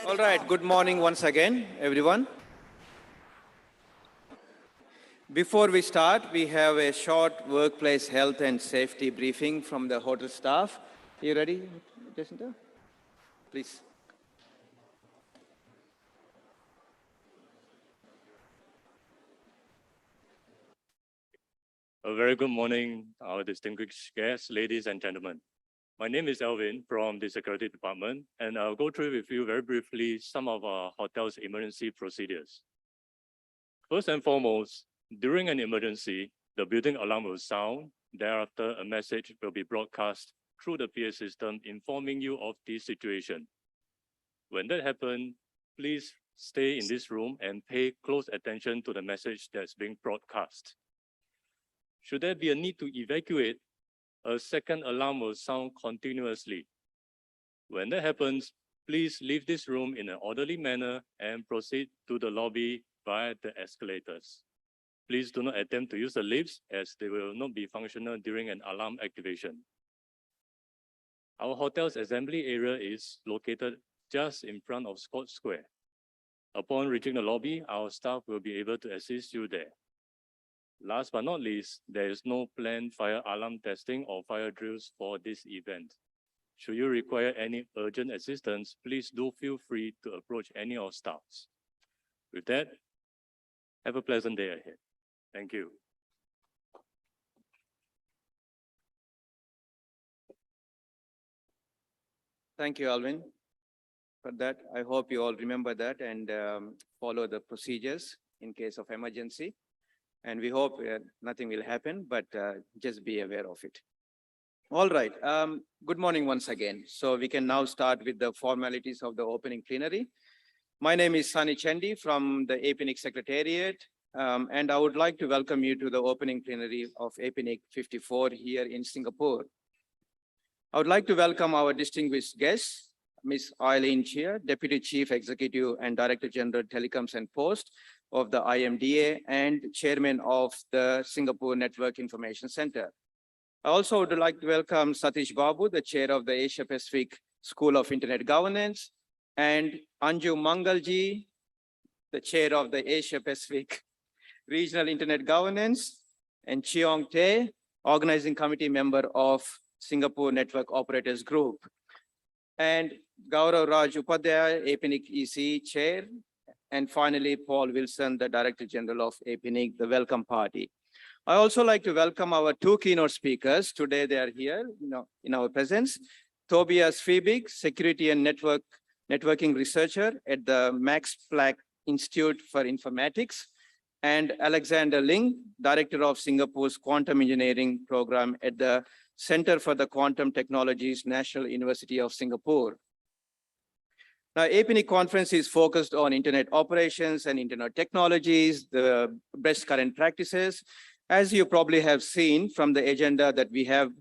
All right, good morning once again, everyone. Before we start, we have a short workplace health and safety briefing from the hotel staff. Are you ready, Jacinta? Please. A very good morning, our distinguished guests, ladies and gentlemen. My name is Elvin from the Security Department, and I'll go through with you very briefly some of our hotel's emergency procedures. First and foremost, during an emergency, the building alarm will sound. Thereafter, a message will be broadcast through the PA system informing you of the situation. When that happens, please stay in this room and pay close attention to the message that's being broadcast. Should there be a need to evacuate, a second alarm will sound continuously. When that happens, please leave this room in an orderly manner and proceed to the lobby via the escalators. Please do not attempt to use the lifts as they will not be functional during an alarm activation. Our hotel's assembly area is located just in front of Scott Square. Upon reaching the lobby, our staff will be able to assist you there. Last but not least, there is no planned fire alarm testing or fire drills for this event. Should you require any urgent assistance, please do feel free to approach any of our staffs. With that, have a pleasant day ahead. Thank you. Thank you, Alvin, for that. I hope you all remember that and follow the procedures in case of emergency. And we hope nothing will happen, but just be aware of it. All right, good morning once again. So we can now start with the formalities of the opening plenary. My name is Sunny Chendi from the APNIC Secretariat, and I would like to welcome you to the opening plenary of APNIC 54 here in Singapore. I would like to welcome our distinguished guests, Ms. Eileen Chia, Deputy Chief Executive and Director General Telecoms and Post of the IMDA and Chairman of the Singapore Network Information Center. I also would like to welcome Satish Babu, the Chair of the Asia Pacific School of Internet Governance, and Anju Mangalji, the Chair of the Asia Pacific Regional Internet Governance, and Cheong Tae, Organizing Committee Member of Singapore Network Operators Group, and Gaurav Raj Upadhyay, APNIC EC Chair, and finally, Paul Wilson, the Director General of APNIC, the Welcome Party. I also like to welcome our two keynote speakers. Today they are here in our presence. Tobias Fiebig, Security and Networking Researcher at the Max Planck Institute for Informatics, and Alexander Ling, Director of Singapore's Quantum Engineering Program at the Center for the Quantum Technologies, National University of Singapore. Now, APNIC conference is focused on internet operations and internet technologies, the best current practices. As you probably have seen from the agenda that we have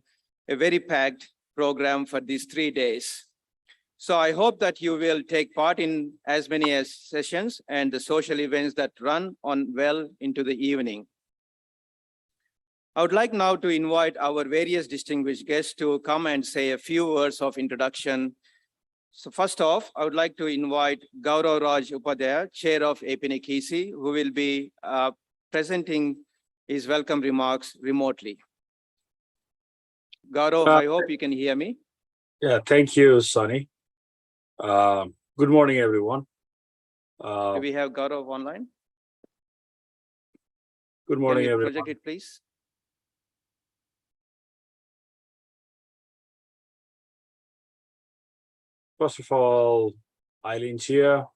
a very packed program for these 3 days. So I hope that you will take part in as many as sessions and the social events that run on well into the evening. I would like now to invite our various distinguished guests to come and say a few words of introduction. So first off, I would like to invite Gaurav Raj Upadhyay, Chair of APNIC EC, who will be presenting his welcome remarks remotely. Gaurav, I hope you can hear me. Yeah, thank you, Sunny. Good morning, everyone. Do we have Gaurav online? Good morning, Can you everyone. project it, please? First of all, Eileen Chia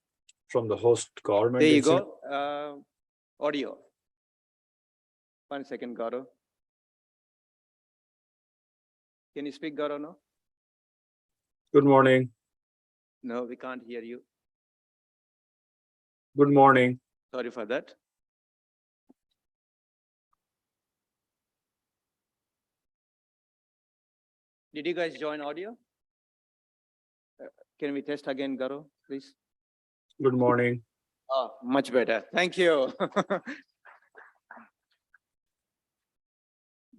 from the host government. There you go. Audio. 1 second, Gaurav. Can you speak, Gaurav, now? Good morning. No, we can't hear you. Good morning. Sorry for that. Did you guys join audio? Can we test again, Gaurav, please? Good morning. Oh, much better. Thank you.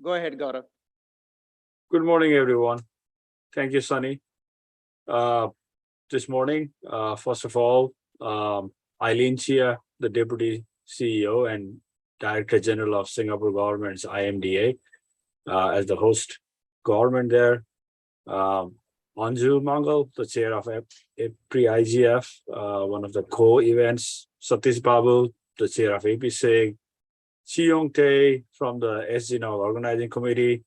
Go ahead, Gaurav. Good morning, everyone. Thank you, Sunny. this morning. First of all, Eileen Chia, the Deputy CEO and Director General of Singapore Government's IMDA, as the host government there. Anju Mangal, the chair of APNIC, one of the co-events. Satish Babu, the chair of APSIG. Chi Yong Tae from the SGNOG organizing committee.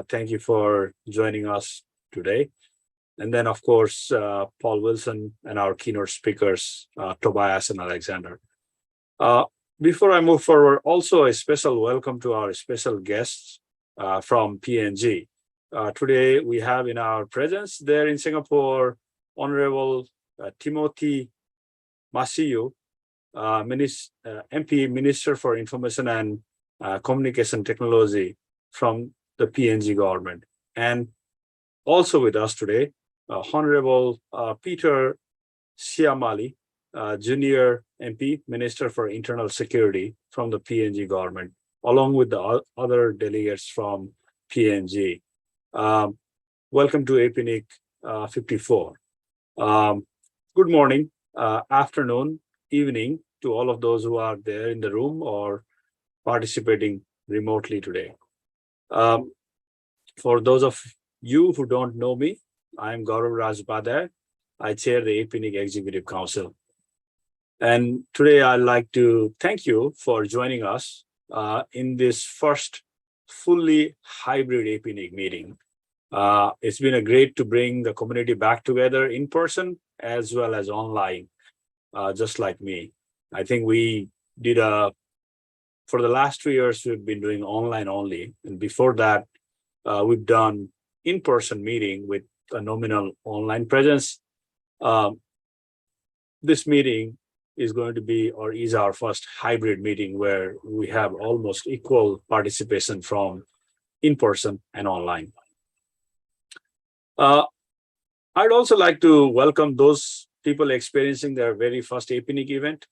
Thank you for joining us today. And then, of course, Paul Wilson and our keynote speakers, Tobias and Alexander. Before I move forward, also a special welcome to our special guests from PNG. Today, we have in our presence there in Singapore, Honorable Timothy Masiu, MP, Minister for Information and Communication Technology from the PNG government. And also with us today, Honorable Peter Siamali, Junior MP, Minister for Internal Security from the PNG government, along with the other delegates from PNG. Welcome to APNIC 54. Good morning, afternoon, evening to all of those who are there in the room or participating remotely today. For those of you who don't know me, I'm Gaurav Rajpadhyay. I chair the APNIC Executive Council. And today I'd like to thank you for joining us in this first fully hybrid APNIC meeting. It's been great to bring the community back together in person as well as online, just like me. I think we did for the last 2 years, we've been doing online only. And before that, we've done in-person meeting with a nominal online presence. This meeting is going to be or is our first hybrid meeting where we have almost equal participation from in-person and online. I'd also like to welcome those people experiencing their very first APNIC event.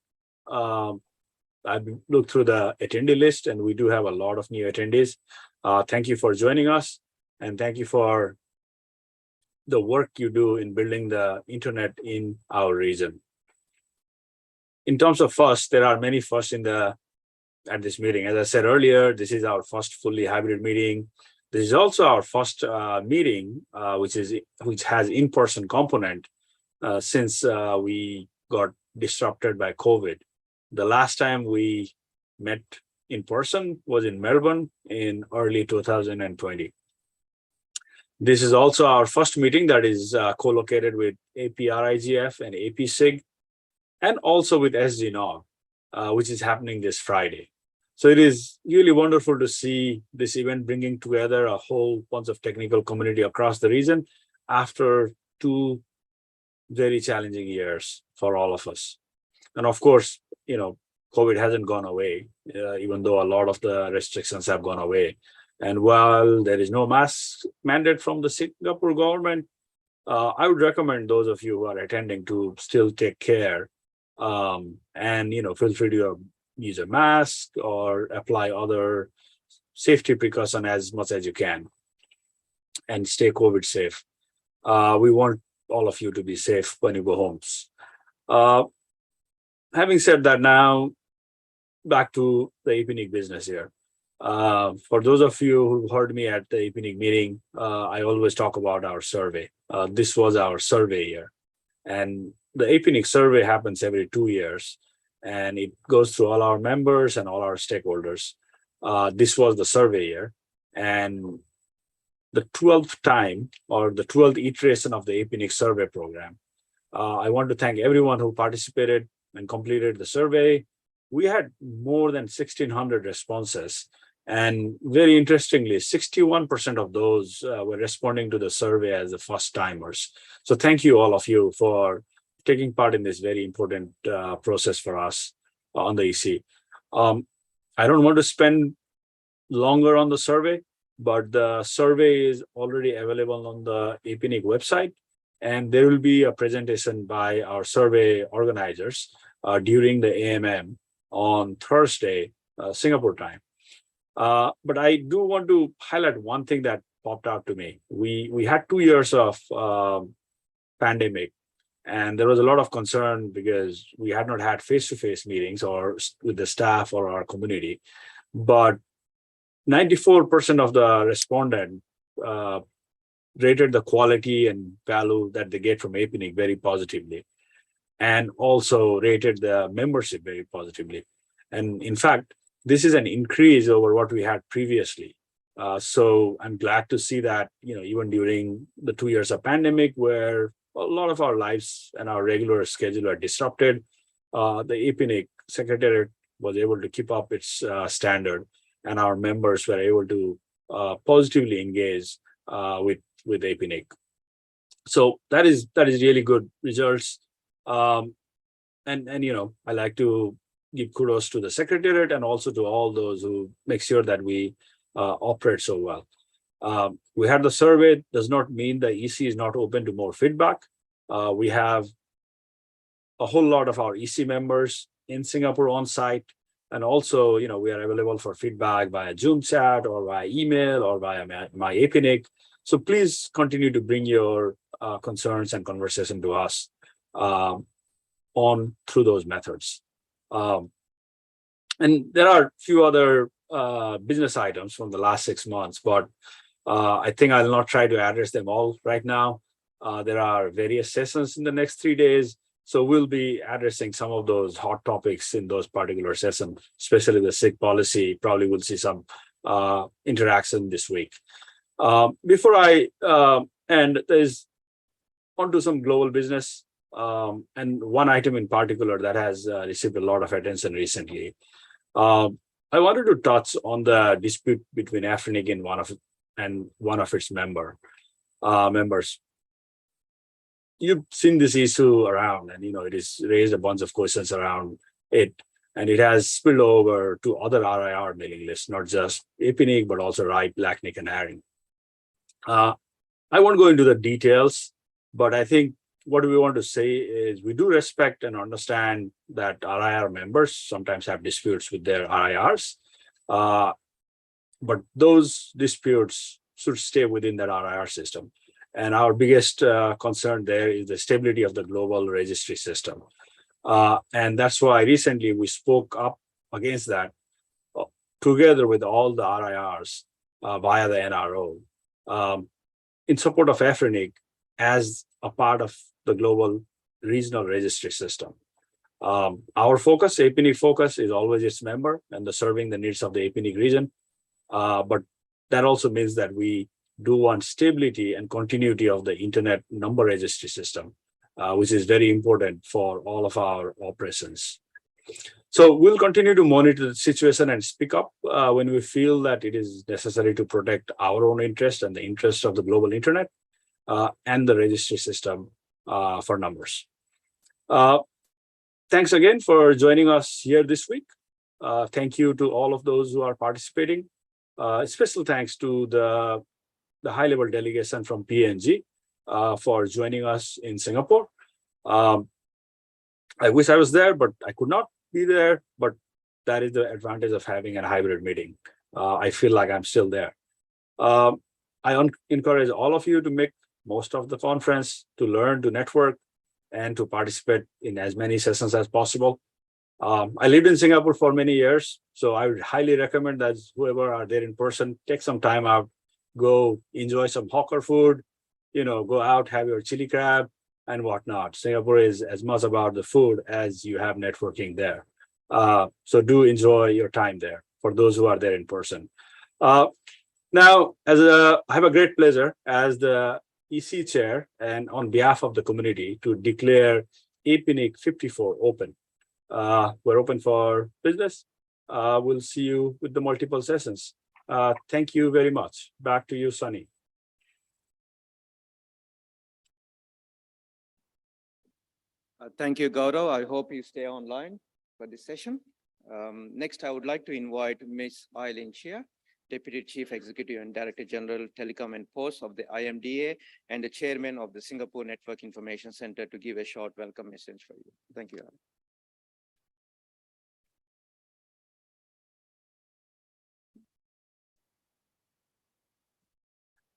I've looked through the attendee list and we do have a lot of new attendees. Thank you for joining us and thank you for the work you do in building the internet in our region. In terms of firsts, there are many firsts at this meeting. As I said earlier, this is our first fully hybrid meeting. This is also our first meeting, which has in-person component since we got disrupted by COVID. The last time we met in person was in Melbourne in early 2020. This is also our first meeting that is co-located with APRIGF and APSIG, and also with SGNOG, which is happening this Friday. So it is really wonderful to see this event bringing together a whole bunch of technical community across the region after 2 very challenging years for all of us. And of course, COVID hasn't gone away, even though a lot of the restrictions have gone away. And while there is no mask mandate from the Singapore government, I would recommend those of you who are attending to still take care and feel free to use a mask or apply other safety precautions as much as you can and stay COVID safe. We want all of you to be safe when you go homes. Having said that, now back to the APNIC business here. For those of you who heard me at the APNIC meeting, I always talk about our survey. This was our survey year. And the APNIC survey happens every 2 years. And it goes through all our members and all our stakeholders. This was the survey year. And the 12th time or the 12th iteration of the APNIC survey program. I want to thank everyone who participated and completed the survey. We had more than 1,600 responses. And very interestingly, 61% of those were responding to the survey as the first timers. So thank you all of you for taking part in this very important process for us on the EC. I don't want to spend longer on the survey, but the survey is already available on the APNIC website. And there will be a presentation by our survey organizers during the AMM on Thursday, Singapore time. But I do want to highlight one thing that popped out to me. We had 2 years of pandemic, And there was a lot of concern because we had not had face-to-face meetings or with the staff or our community. But 94% of the respondents rated the quality and value that they get from APNIC very positively, and also rated the membership very positively. And in fact, this is an increase over what we had previously. So I'm glad to see that, even during the 2 years of pandemic, where a lot of our lives and our regular schedule are disrupted, the APNIC Secretariat was able to keep up its standard, and our members were able to positively engage with APNIC. So that is really good results. And I like to give kudos to the Secretariat and also to all those who make sure that we operate so well. We had the survey. Does not mean the EC is not open to more feedback. We have a whole lot of our EC members in Singapore on site. And also, we are available for feedback via Zoom chat or via email or via my APNIC. So please continue to bring your concerns and conversation to us on through those methods. And there are a few other business items from the last 6 months, but I think I'll not try to address them all right now. There are various sessions in the next 3 days. So we'll be addressing some of those hot topics in those particular sessions, especially the SIG policy. Probably we'll see some interaction this week. Before I end, there's onto some global business, and one item in particular that has received a lot of attention recently. I wanted to touch on the dispute between APNIC and one of its members. You've seen this issue around, and it has raised a bunch of questions around it, and it has spilled over to other RIR mailing lists, not just APNIC, but also RIPE, LACNIC, and ARINC. I won't go into the details, but I think what we want to say is we do respect and understand that RIR members sometimes have disputes with their RIRs, but those disputes should stay within that RIR system. And our biggest concern there is the stability of the global registry system. And that's why recently we spoke up against that together with all the RIRs via the NRO in support of APNIC as a part of the global regional registry system. Our focus, APNIC focus, is always its member and the serving the needs of the APNIC region. But that also means that we do want stability and continuity of the internet number registry system, which is very important for all of our operations. So we'll continue to monitor the situation and speak up when we feel that it is necessary to protect our own interest and the interest of the global internet and the registry system for numbers. Thanks again for joining us here this week. Thank you to all of those who are participating. Special thanks to the high-level delegation from PNG for joining us in Singapore. I wish I was there, but I could not be there. But that is the advantage of having a hybrid meeting. I feel like I'm still there. I encourage all of you to make most of the conference, to learn, to network, and to participate in as many sessions as possible. I lived in Singapore for many years, so I would highly recommend that whoever are there in person, take some time out, go enjoy some hawker food, go out, have your chili crab and whatnot. Singapore is as much about the food as you have networking there. So do enjoy your time there for those who are there in person. Now, I have a great pleasure as the EC chair and on behalf of the community to declare APNIC 54 open. We're open for business. We'll see you with the multiple sessions. Thank you very much. Back to you, Sunny. Thank you, Gaurav. I hope you stay online for this session. Next, I would like to invite Ms. Eileen Chia, Deputy Chief Executive and Director General, Telecom and Post of the IMDA and the Chairman of the Singapore Network Information Center, to give a short welcome message for you. Thank you.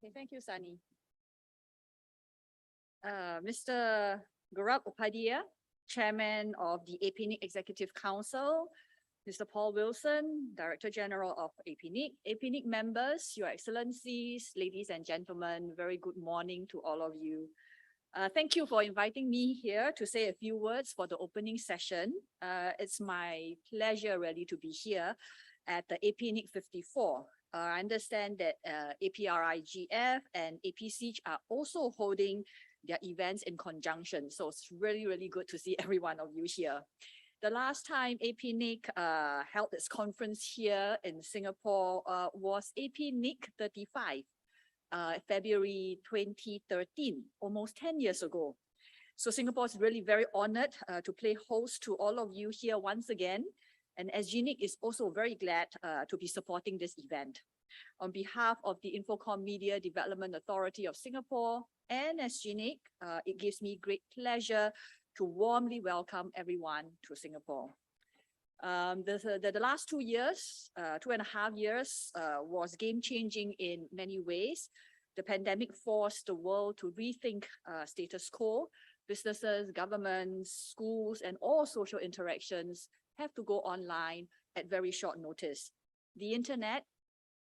Okay, thank you, Sunny. Mr. Gaurav Upadhyay, Chairman of the APNIC Executive Council, Mr. Paul Wilson, Director General of APNIC, APNIC members, Your Excellencies, ladies and gentlemen, very good morning to all of you. Thank you for inviting me here to say a few words for the opening session. It's my pleasure really to be here at the APNIC 54. I understand that APRIGF and APCH are also holding their events in conjunction. So it's really, really good to see every one of you here. The last time APNIC held its conference here in Singapore was APNIC 35, February 2013, almost 10 years ago. So Singapore is really very honored to play host to all of you here once again. And SGNIC is also very glad to be supporting this event. On behalf of the Infocom Media Development Authority of Singapore and SGNIC, it gives me great pleasure to warmly welcome everyone to Singapore. The last 2 years, 2.5 years, was game-changing in many ways. The pandemic forced the world to rethink status quo. Businesses, governments, schools, and all social interactions have to go online at very short notice. The internet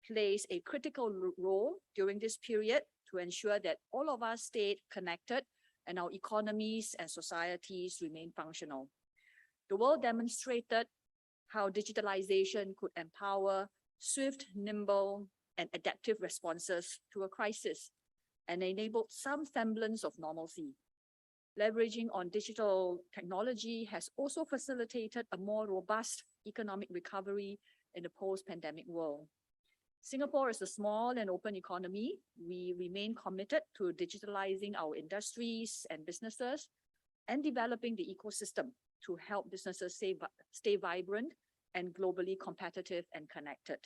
plays a critical role during this period to ensure that all of us stayed connected and our economies and societies remain functional. The world demonstrated how digitalization could empower swift, nimble, and adaptive responses to a crisis and enabled some semblance of normalcy. Leveraging on digital technology has also facilitated a more robust economic recovery in the post-pandemic world. Singapore is a small and open economy. We remain committed to digitalizing our industries and businesses and developing the ecosystem to help businesses stay vibrant and globally competitive and connected.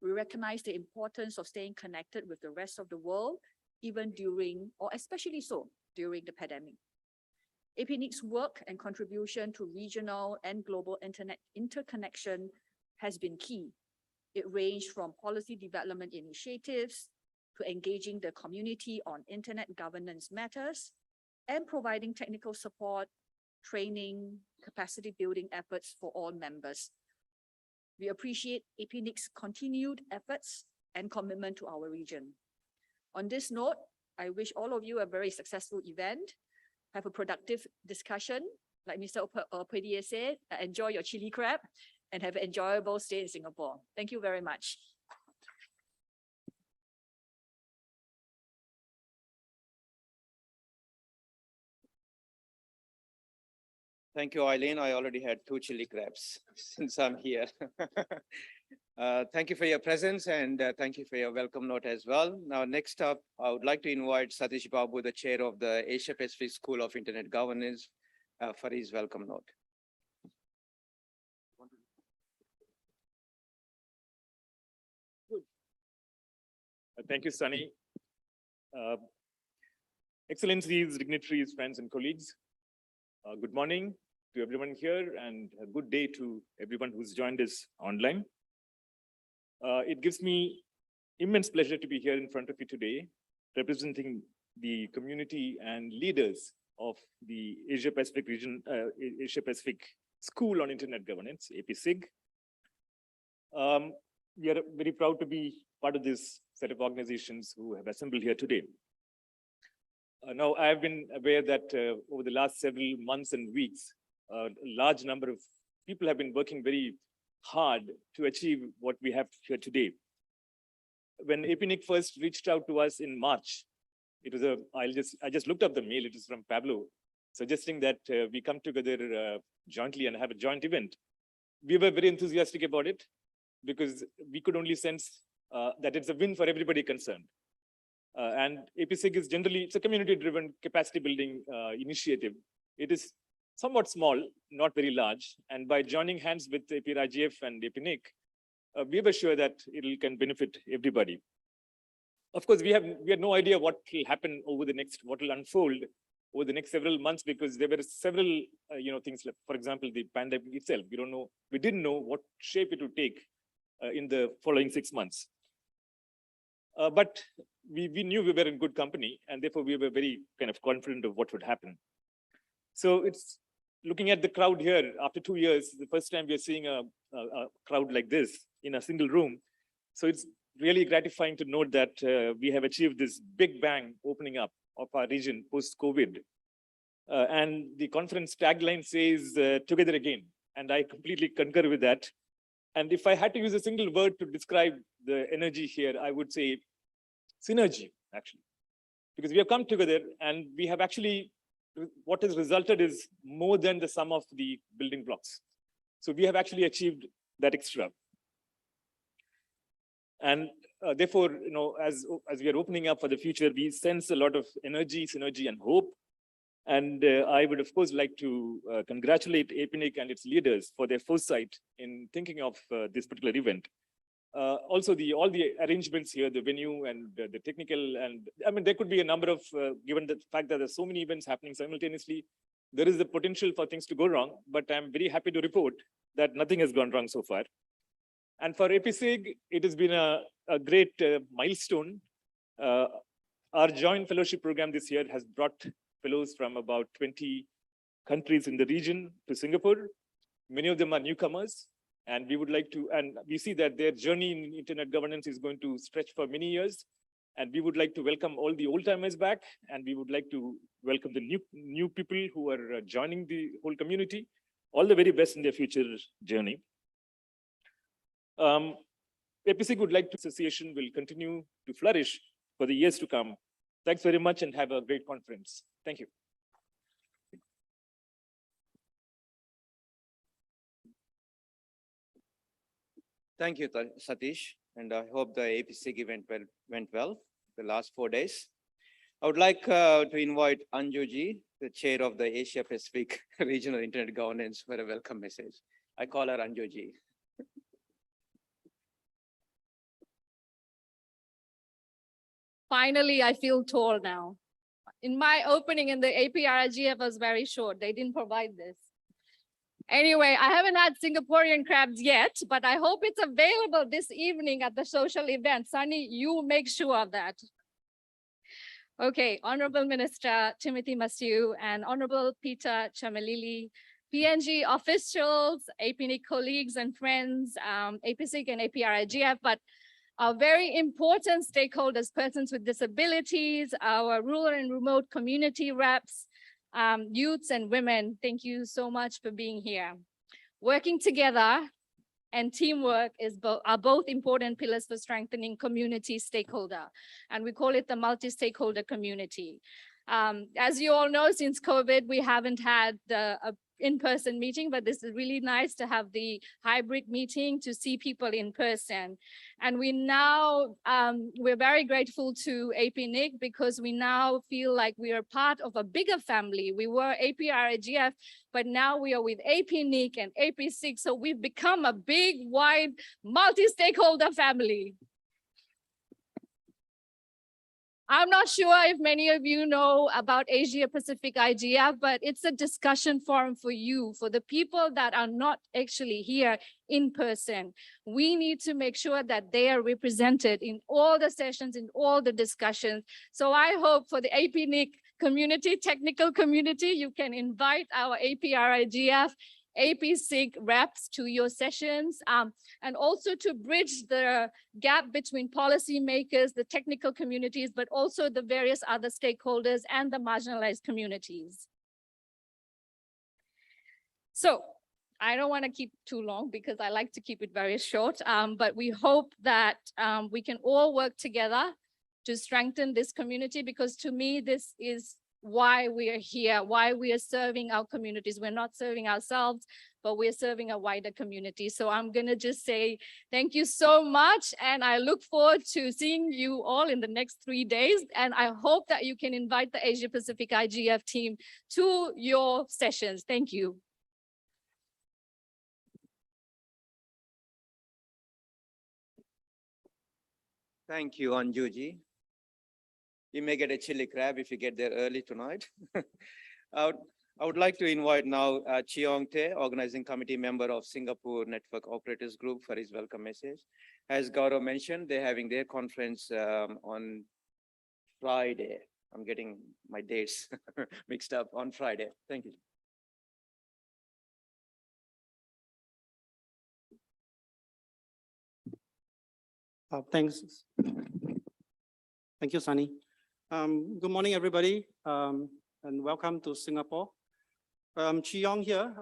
We recognize the importance of staying connected with the rest of the world, even during, or especially so, during the pandemic. APNIC's work and contribution to regional and global internet interconnection has been key. It ranged from policy development initiatives to engaging the community on internet governance matters and providing technical support, training, capacity building efforts for all members. We appreciate APNIC's continued efforts and commitment to our region. On this note, I wish all of you a very successful event. Have a productive discussion. Like Mr. Upadhyay said, enjoy your chili crab and have an enjoyable stay in Singapore. Thank you very much. Thank you, Eileen. I already had 2 chili crabs since I'm here. Thank you for your presence and thank you for your welcome note as well. Now, next up, I would like to invite Satish Babu, the chair of the Asia Pacific School of Internet Governance, for his welcome note. Thank you, Sunny. Excellencies, dignitaries, friends, and colleagues, good morning to everyone here and a good day to everyone who's joined us online. It gives me immense pleasure to be here in front of you today, representing the community and leaders of the Asia Pacific region, Asia Pacific School on Internet Governance, APSIG. We are very proud to be part of this set of organizations who have assembled here today. Now, I have been aware that over the last several months and weeks, a large number of people have been working very hard to achieve what we have here today. When APNIC first reached out to us in March, it was I just looked up the mail, it is from Pablo, suggesting that we come together jointly and have a joint event. We were very enthusiastic about it because we could only sense that it's a win for everybody concerned. And APSIG is generally, it's a community-driven capacity building initiative. It is somewhat small, not very large. And by joining hands with APRIGF and APNIC, we were sure that it can benefit everybody. Of course, we had no idea what will happen over the next, what will unfold over the next several months, because there were several, things like, for example, the pandemic itself. We didn't know what shape it would take in the following 6 months. But we knew we were in good company, and therefore we were very kind of confident of what would happen. So it's looking at the crowd here after 2 years, the first time we are seeing a crowd like this in a single room. So it's really gratifying to note that we have achieved this big bang opening up of our region post-COVID. And the conference tagline says, together again. And I completely concur with that. And if I had to use a single word to describe the energy here, I would say synergy, actually. Because we have come together and we have actually, what has resulted is more than the sum of the building blocks. So we have actually achieved that extra. And therefore, as we are opening up for the future, we sense a lot of energy, synergy, and hope. And I would, of course, like to congratulate APNIC and its leaders for their foresight in thinking of this particular event. Also, all the arrangements here, the venue and the technical, and I mean, there could be a number of, given the fact that there's so many events happening simultaneously, there is the potential for things to go wrong, but I'm very happy to report that nothing has gone wrong so far. And for APSIG, it has been a great milestone. Our joint fellowship program this year has brought fellows from about 20 countries in the region to Singapore. Many of them are newcomers, and we would like to, and we see that their journey in internet governance is going to stretch for many years. And we would like to welcome all the old timers back, and we would like to welcome the new people who are joining the whole community. All the very best in their future journey. APSIG would like to association will continue to flourish for the years to come. Thanks very much and have a great conference. Thank you. Thank you, Satish, and I hope the APSIG event went well the last 4 days. I would like to invite Anjuji, the chair of the Asia Pacific Regional Internet Governance, for a welcome message. I call her Anjuji. Finally, I feel tall now. In my opening in the APRGF was very short. They didn't provide this. Anyway, I haven't had Singaporean crabs yet, but I hope it's available this evening at the social event. Sunny, you make sure of that. Okay, Honorable Minister Timothy Massieu and Honorable Peter Chamalili, PNG officials, APNIC colleagues and friends, APSIG and APRGF, but our very important stakeholders, persons with disabilities, our rural and remote community reps, youths and women, thank you so much for being here. Working together and teamwork are both important pillars for strengthening community stakeholder, and we call it the multi-stakeholder community. As you all know, since COVID, we haven't had the in-person meeting, but this is really nice to have the hybrid meeting to see people in person. And we now, we're very grateful to APNIC because we now feel like we are part of a bigger family. We were APRGF, but now we are with APNIC and APSIG. So we've become a big, wide, multi-stakeholder family. I'm not sure if many of you know about Asia Pacific IGF, but it's a discussion forum for you, for the people that are not actually here in person. We need to make sure that they are represented in all the sessions, in all the discussions. So I hope for the APNIC community, technical community, you can invite our APRIGF, APSIG reps to your sessions, and also to bridge the gap between policymakers, the technical communities, but also the various other stakeholders and the marginalized communities. So I don't want to keep too long because I like to keep it very short, but we hope that we can all work together to strengthen this community, because to me, this is why we are here, why we are serving our communities. We're not serving ourselves, but we're serving a wider community. So I'm going to just say thank you so much. And I look forward to seeing you all in the next 3 days. And I hope that you can invite the Asia Pacific IGF team to your sessions. Thank you. Thank you, Anjuji. You may get a chili crab if you get there early tonight. I would like to invite now Cheong Te, Organizing Committee member of Singapore Network Operators Group, for his welcome message. As Gaurav mentioned, they're having their conference on Friday. I'm getting my dates mixed up on Friday. Thank you. Thanks. Thank you, Sunny. Good morning, everybody, and welcome to Singapore. Chi Yong here,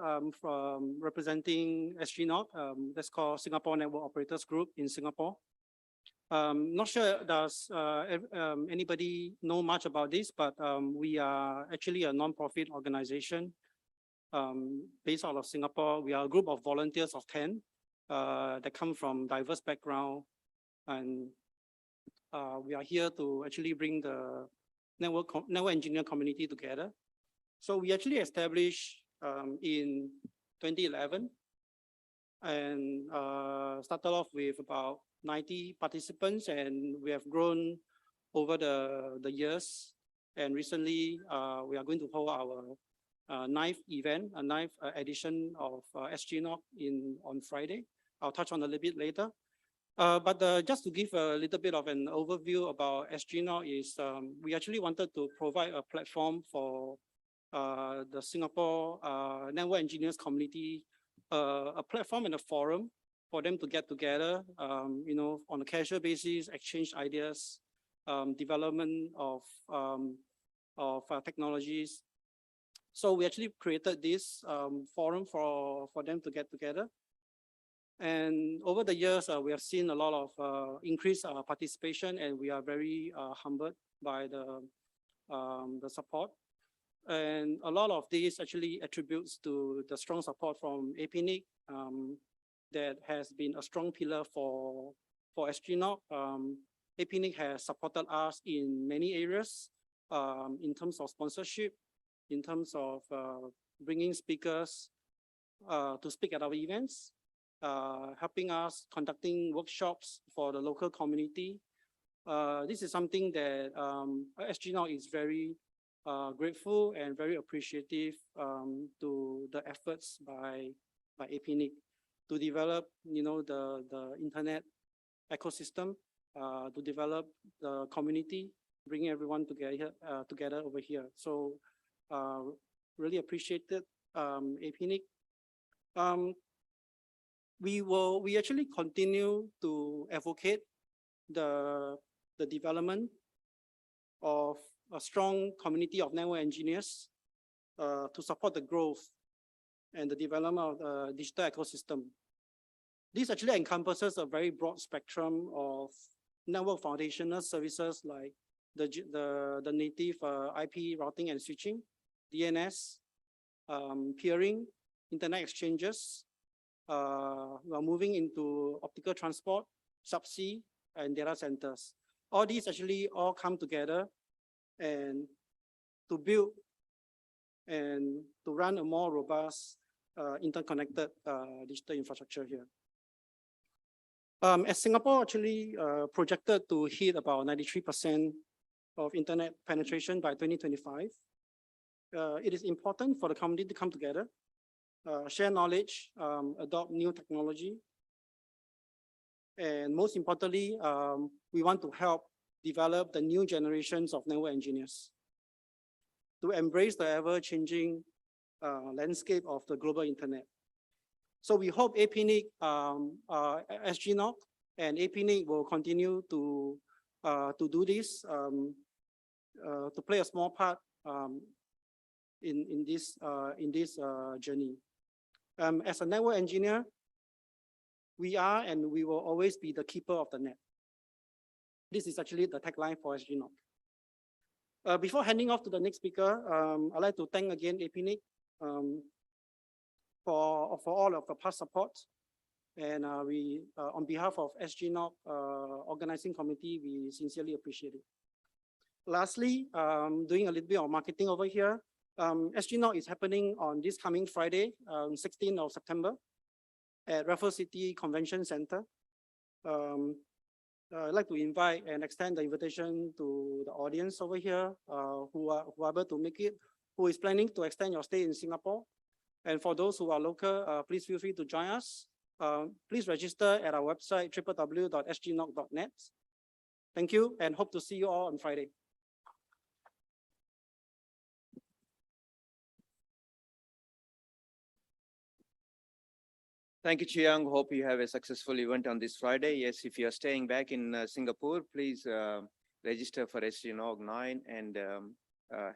from representing SGNOC, that's called Singapore Network Operators Group in Singapore. Not sure does anybody know much about this, but we are actually a non-profit organization based out of Singapore. We are a group of volunteers of 10 that come from diverse background, and we are here to actually bring the network engineer community together. So we actually established in 2011 and started off with about 90 participants, and we have grown over the years. And recently, we are going to hold our ninth edition of SGNOC on Friday. I'll touch on a little bit later. But just to give a little bit of an overview about SGNOC is we actually wanted to provide a platform for the Singapore network engineers community, a platform and a forum for them to get together, on a casual basis, exchange ideas, development of technologies. So we actually created this forum for them to get together. And over the years, we have seen a lot of increased participation, and we are very humbled by the support. And a lot of this actually attributes to the strong support from APNIC that has been a strong pillar for SGNOC. APNIC has supported us in many areas in terms of sponsorship, in terms of bringing speakers to speak at our events, helping us conducting workshops for the local community. This is something that SGNOC is very grateful and very appreciative to the efforts by APNIC to develop, the internet ecosystem, to develop the community, bringing everyone together over here. So really appreciated APNIC. We actually continue to advocate the development of a strong community of network engineers to support the growth and the development of the digital ecosystem. This actually encompasses a very broad spectrum of network foundational services like the native IP routing and switching, DNS, peering, internet exchanges. We are moving into optical transport, subsea, and data centers. All these actually all come together and to build and to run a more robust interconnected digital infrastructure here. As Singapore actually projected to hit about 93% of internet penetration by 2025, it is important for the community to come together, share knowledge, adopt new technology, and most importantly, we want to help develop the new generations of network engineers to embrace the ever-changing landscape of the global internet. So we hope APNIC, SGNOC, and APNIC will continue to do this, to play a small part in this journey. As a network engineer, we are and we will always be the keeper of the net. This is actually the tagline for SGNOC. Before handing off to the next speaker, I'd like to thank again APNIC for all of the past support. And we, on behalf of SGNOC organizing committee, we sincerely appreciate it. Lastly, doing a little bit of marketing over here. SGNOC is happening on this coming Friday, 16th of September at Raffles City Convention Center. I'd like to invite and extend the invitation to the audience over here who are able to make it, who is planning to extend your stay in Singapore. And for those who are local, please feel free to join us. Please register at our website, www.sgnoc.net. Thank you and hope to see you all on Friday. Thank you, Chiang. Hope you have a successful event on this Friday. Yes, if you are staying back in Singapore, please register for SGNOG 9 and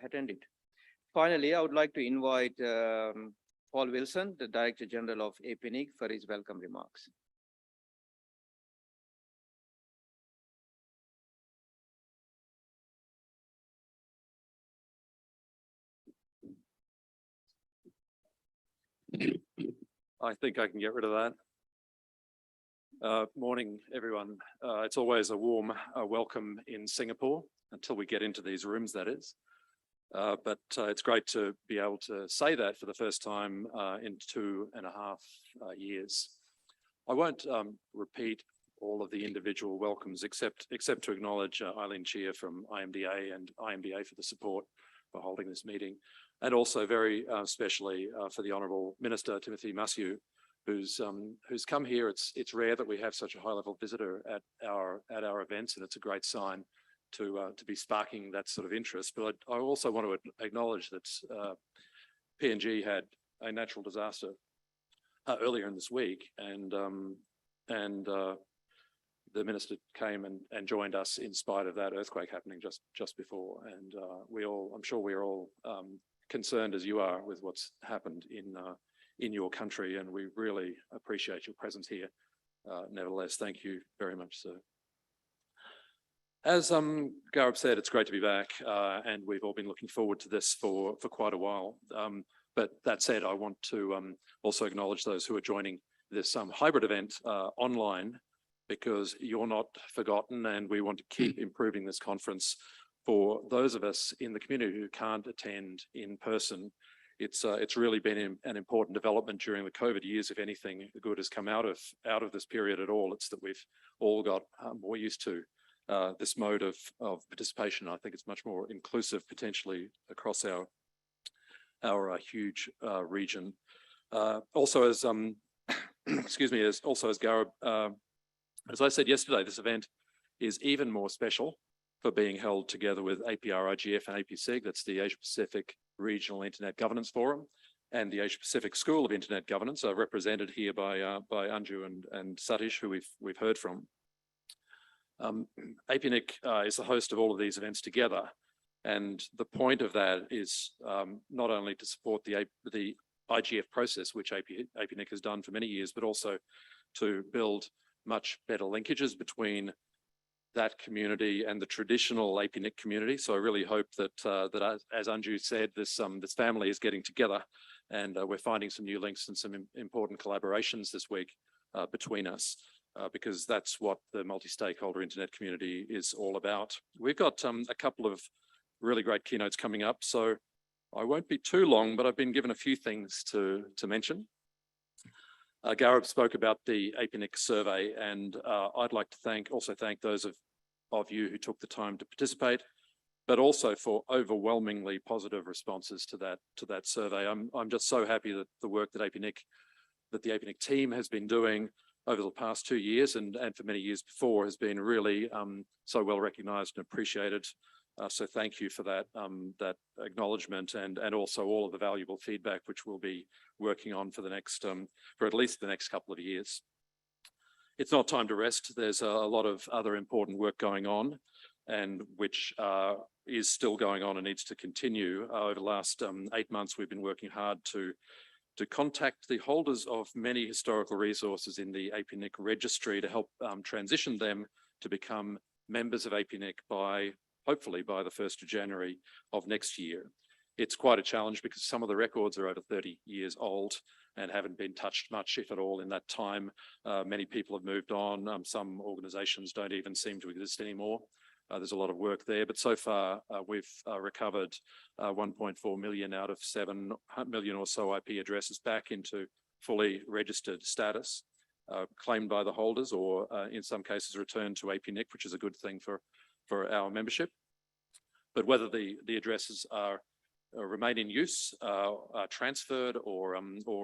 attend it. Finally, I would like to invite Paul Wilson, the Director General of APNIC, for his welcome remarks. I think I can get rid of that. Morning, everyone. It's always a warm welcome in Singapore, until we get into these rooms, that is. But it's great to be able to say that for the first time in 2.5 years. I won't repeat all of the individual welcomes, except to acknowledge Eileen Chia from IMDA and IMDA for the support for holding this meeting. And also very especially for the Honourable Minister Timothy Masiu, who's come here. It's rare that we have such a high-level visitor at our events, and it's a great sign to be sparking that sort of interest. But I also want to acknowledge that PNG had a natural disaster earlier in this week, and the minister came and joined us in spite of that earthquake happening just before. And I'm sure we're all concerned as you are with what's happened in your country, and we really appreciate your presence here. Nevertheless, thank you very much, sir. As Gaurav said, it's great to be back, and we've all been looking forward to this for quite a while. But that said, I want to also acknowledge those who are joining this hybrid event online, because you're not forgotten, and we want to keep improving this conference for those of us in the community who can't attend in person. It's really been an important development during the COVID years. If anything good has come out of this period at all, it's that we've all got more used to this mode of participation. I think it's much more inclusive potentially across our huge region. Also, as excuse me, as Gaurav, as I said yesterday, this event is even more special for being held together with APRIGF and APSIG. That's the Asia Pacific Regional Internet Governance Forum, and the Asia Pacific School of Internet Governance, are represented here by Anju and Satish, who we've heard from. APNIC is the host of all of these events together, and the point of that is not only to support the IGF process, which APNIC has done for many years, but also to build much better linkages between that community and the traditional APNIC community. So I really hope that as Anju said, this family is getting together, and we're finding some new links and some important collaborations this week between us, because that's what the multi-stakeholder internet community is all about. We've got a couple of really great keynotes coming up, so I won't be too long, but I've been given a few things to mention. Gaurav spoke about the APNIC survey, and I'd like to also thank those of you who took the time to participate, but also for overwhelmingly positive responses to that survey. I'm just so happy that the work that the APNIC team has been doing over the past 2 years and for many years before has been really so well recognised and appreciated. So thank you for that acknowledgement and also all of the valuable feedback, which we'll be working on for at least the next couple of years. It's not time to rest. There's a lot of other important work going on, and which is still going on and needs to continue. Over the last 8 months, we've been working hard to contact the holders of many historical resources in the APNIC registry to help transition them to become members of APNIC hopefully by the 1st of January of next year. It's quite a challenge because some of the records are over 30 years old and haven't been touched much, if at all, in that time. Many people have moved on. Some organisations don't even seem to exist anymore. There's a lot of work there, but so far we've recovered 1.4 million out of 7 million or so IP addresses back into fully registered status, claimed by the holders, or in some cases returned to APNIC, which is a good thing for our membership. But whether the addresses remain in use, are transferred, or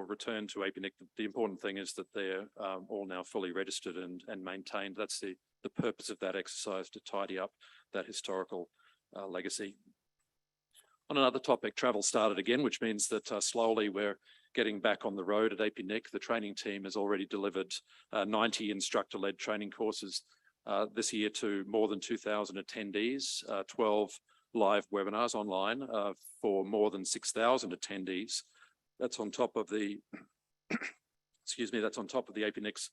returned to APNIC, the important thing is that they're all now fully registered and maintained. That's the purpose of that exercise, to tidy up that historical legacy. On another topic, travel started again, which means that slowly we're getting back on the road at APNIC. The training team has already delivered 90 instructor-led training courses this year to more than 2,000 attendees, 12 live webinars online for more than 6,000 attendees. That's on top of the, excuse me, that's on top of the APNIC's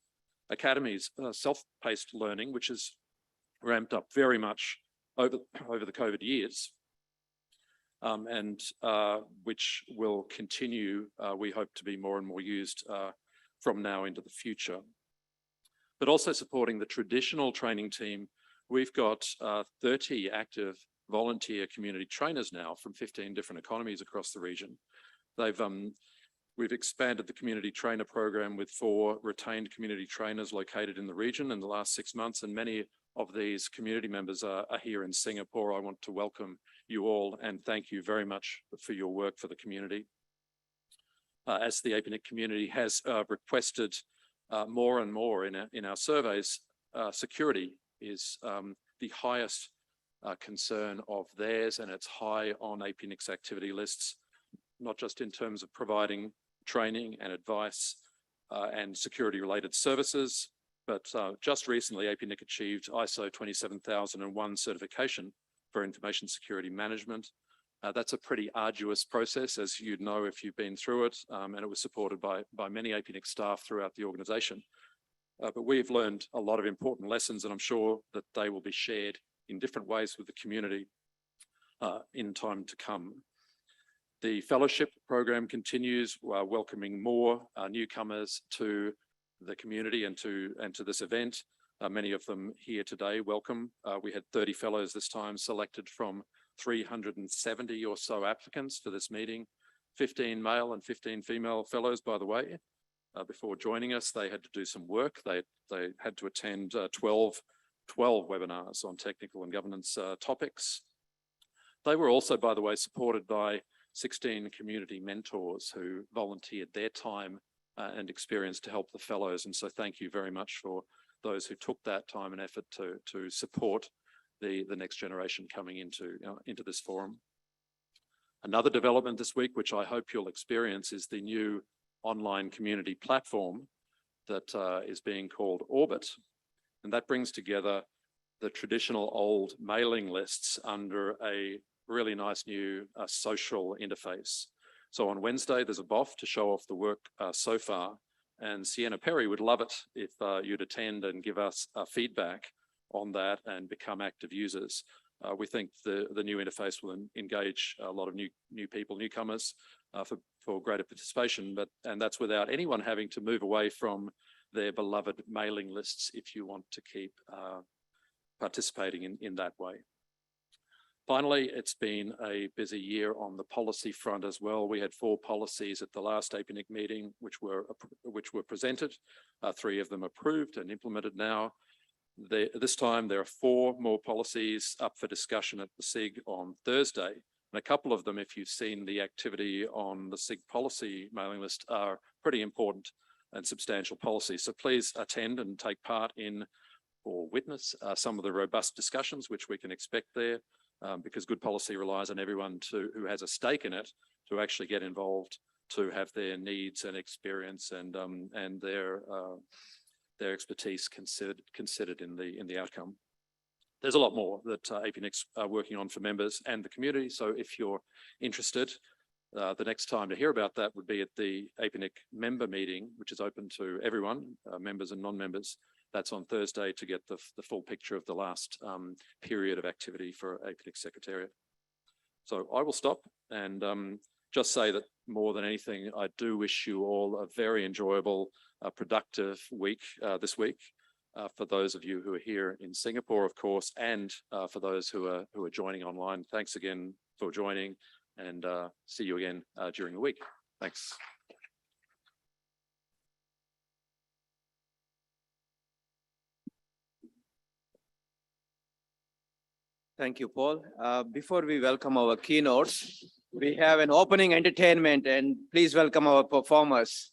Academy's self-paced learning, which has ramped up very much over the COVID years. And which will continue, we hope, to be more and more used from now into the future. But also supporting the traditional training team, we've got 30 active volunteer community trainers now from 15 different economies across the region. We've expanded the community trainer program with 4 retained community trainers located in the region in the last 6 months, and many of these community members are here in Singapore. I want to welcome you all and thank you very much for your work for the community. As the APNIC community has requested more and more in our surveys, security is the highest concern of theirs, and it's high on APNIC's activity lists, not just in terms of providing training and advice and security-related services, but just recently APNIC achieved ISO 27001 certification for information security management. That's a pretty arduous process, as you'd know if you've been through it, and it was supported by many APNIC staff throughout the organisation. But we've learned a lot of important lessons, and I'm sure that they will be shared in different ways with the community in time to come. The fellowship program continues, welcoming more newcomers to the community and to this event. Many of them here today, welcome. We had 30 fellows this time, selected from 370 or so applicants for this meeting, 15 male and 15 female fellows, by the way. Before joining us, they had to do some work. They had to attend 12 webinars on technical and governance topics. They were also, by the way, supported by 16 community mentors who volunteered their time and experience to help the fellows. And so thank you very much for those who took that time and effort to support the next generation coming into this forum. Another development this week, which I hope you'll experience, is the new online community platform that is being called Orbit. And that brings together the traditional old mailing lists under a really nice new social interface. So on Wednesday, there's a BOF to show off the work so far. And Sienna Perry would love it if you'd attend and give us feedback on that and become active users. We think the new interface will engage a lot of new people, newcomers, for greater participation, and that's without anyone having to move away from their beloved mailing lists if you want to keep participating in that way. Finally, it's been a busy year on the policy front as well. We had 4 policies at the last APNIC meeting, which were presented, 3 of them approved and implemented now. This time there are 4 more policies up for discussion at the SIG on Thursday. And a couple of them, if you've seen the activity on the SIG policy mailing list, are pretty important and substantial policies. So please attend and take part in or witness some of the robust discussions which we can expect there. Because good policy relies on everyone who has a stake in it to actually get involved, to have their needs and experience and their expertise considered in the outcome. There's a lot more that APNIC's are working on for members and the community. So if you're interested, the next time to hear about that would be at the APNIC member meeting, which is open to everyone, members and non-members. That's on Thursday to get the full picture of the last period of activity for APNIC Secretariat. So I will stop and just say that more than anything, I do wish you all a very enjoyable, productive week this week. For those of you who are here in Singapore, of course, and for those who are joining online. Thanks again for joining, and see you again during the week. Thanks. Thank you, Paul. Before we welcome our keynotes, we have an opening entertainment, and please welcome our performers.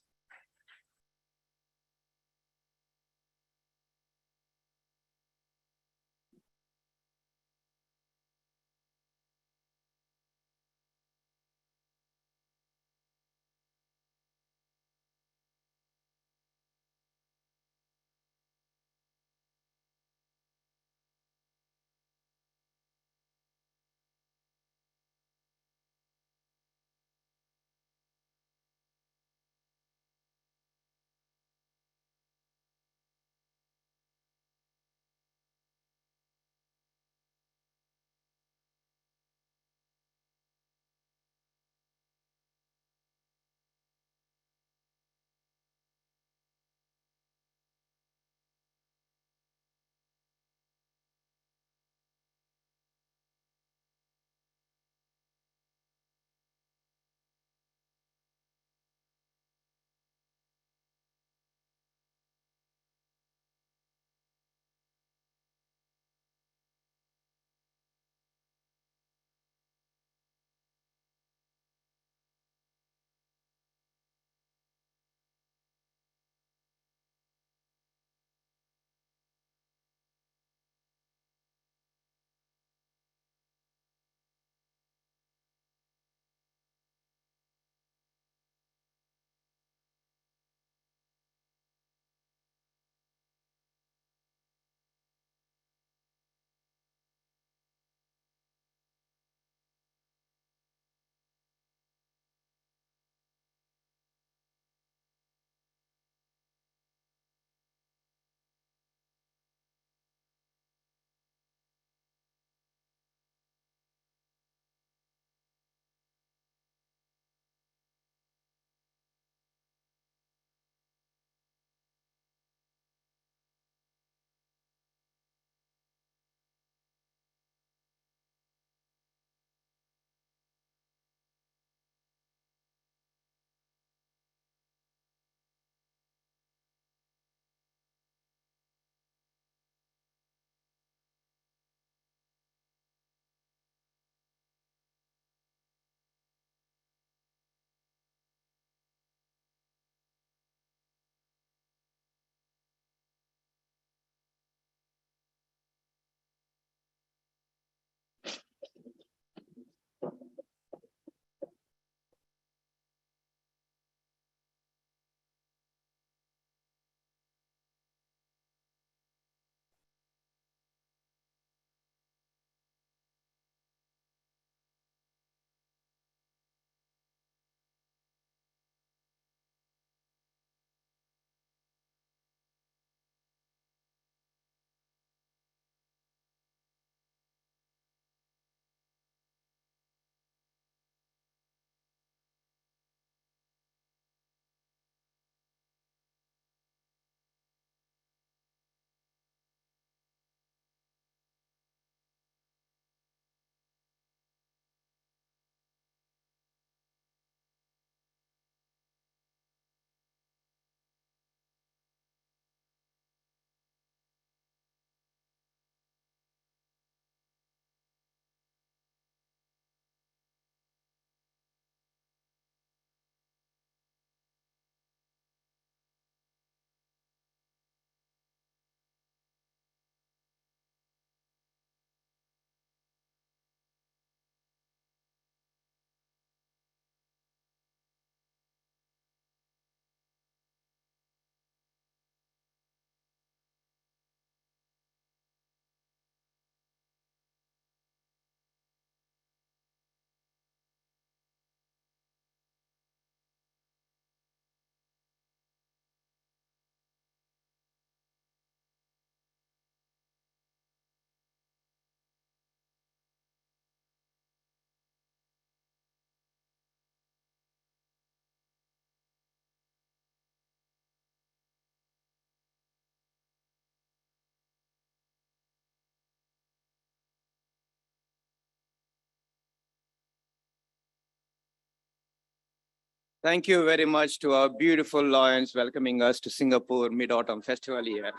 Thank you very much to our beautiful Lions welcoming us to Singapore Mid-Autumn Festival here.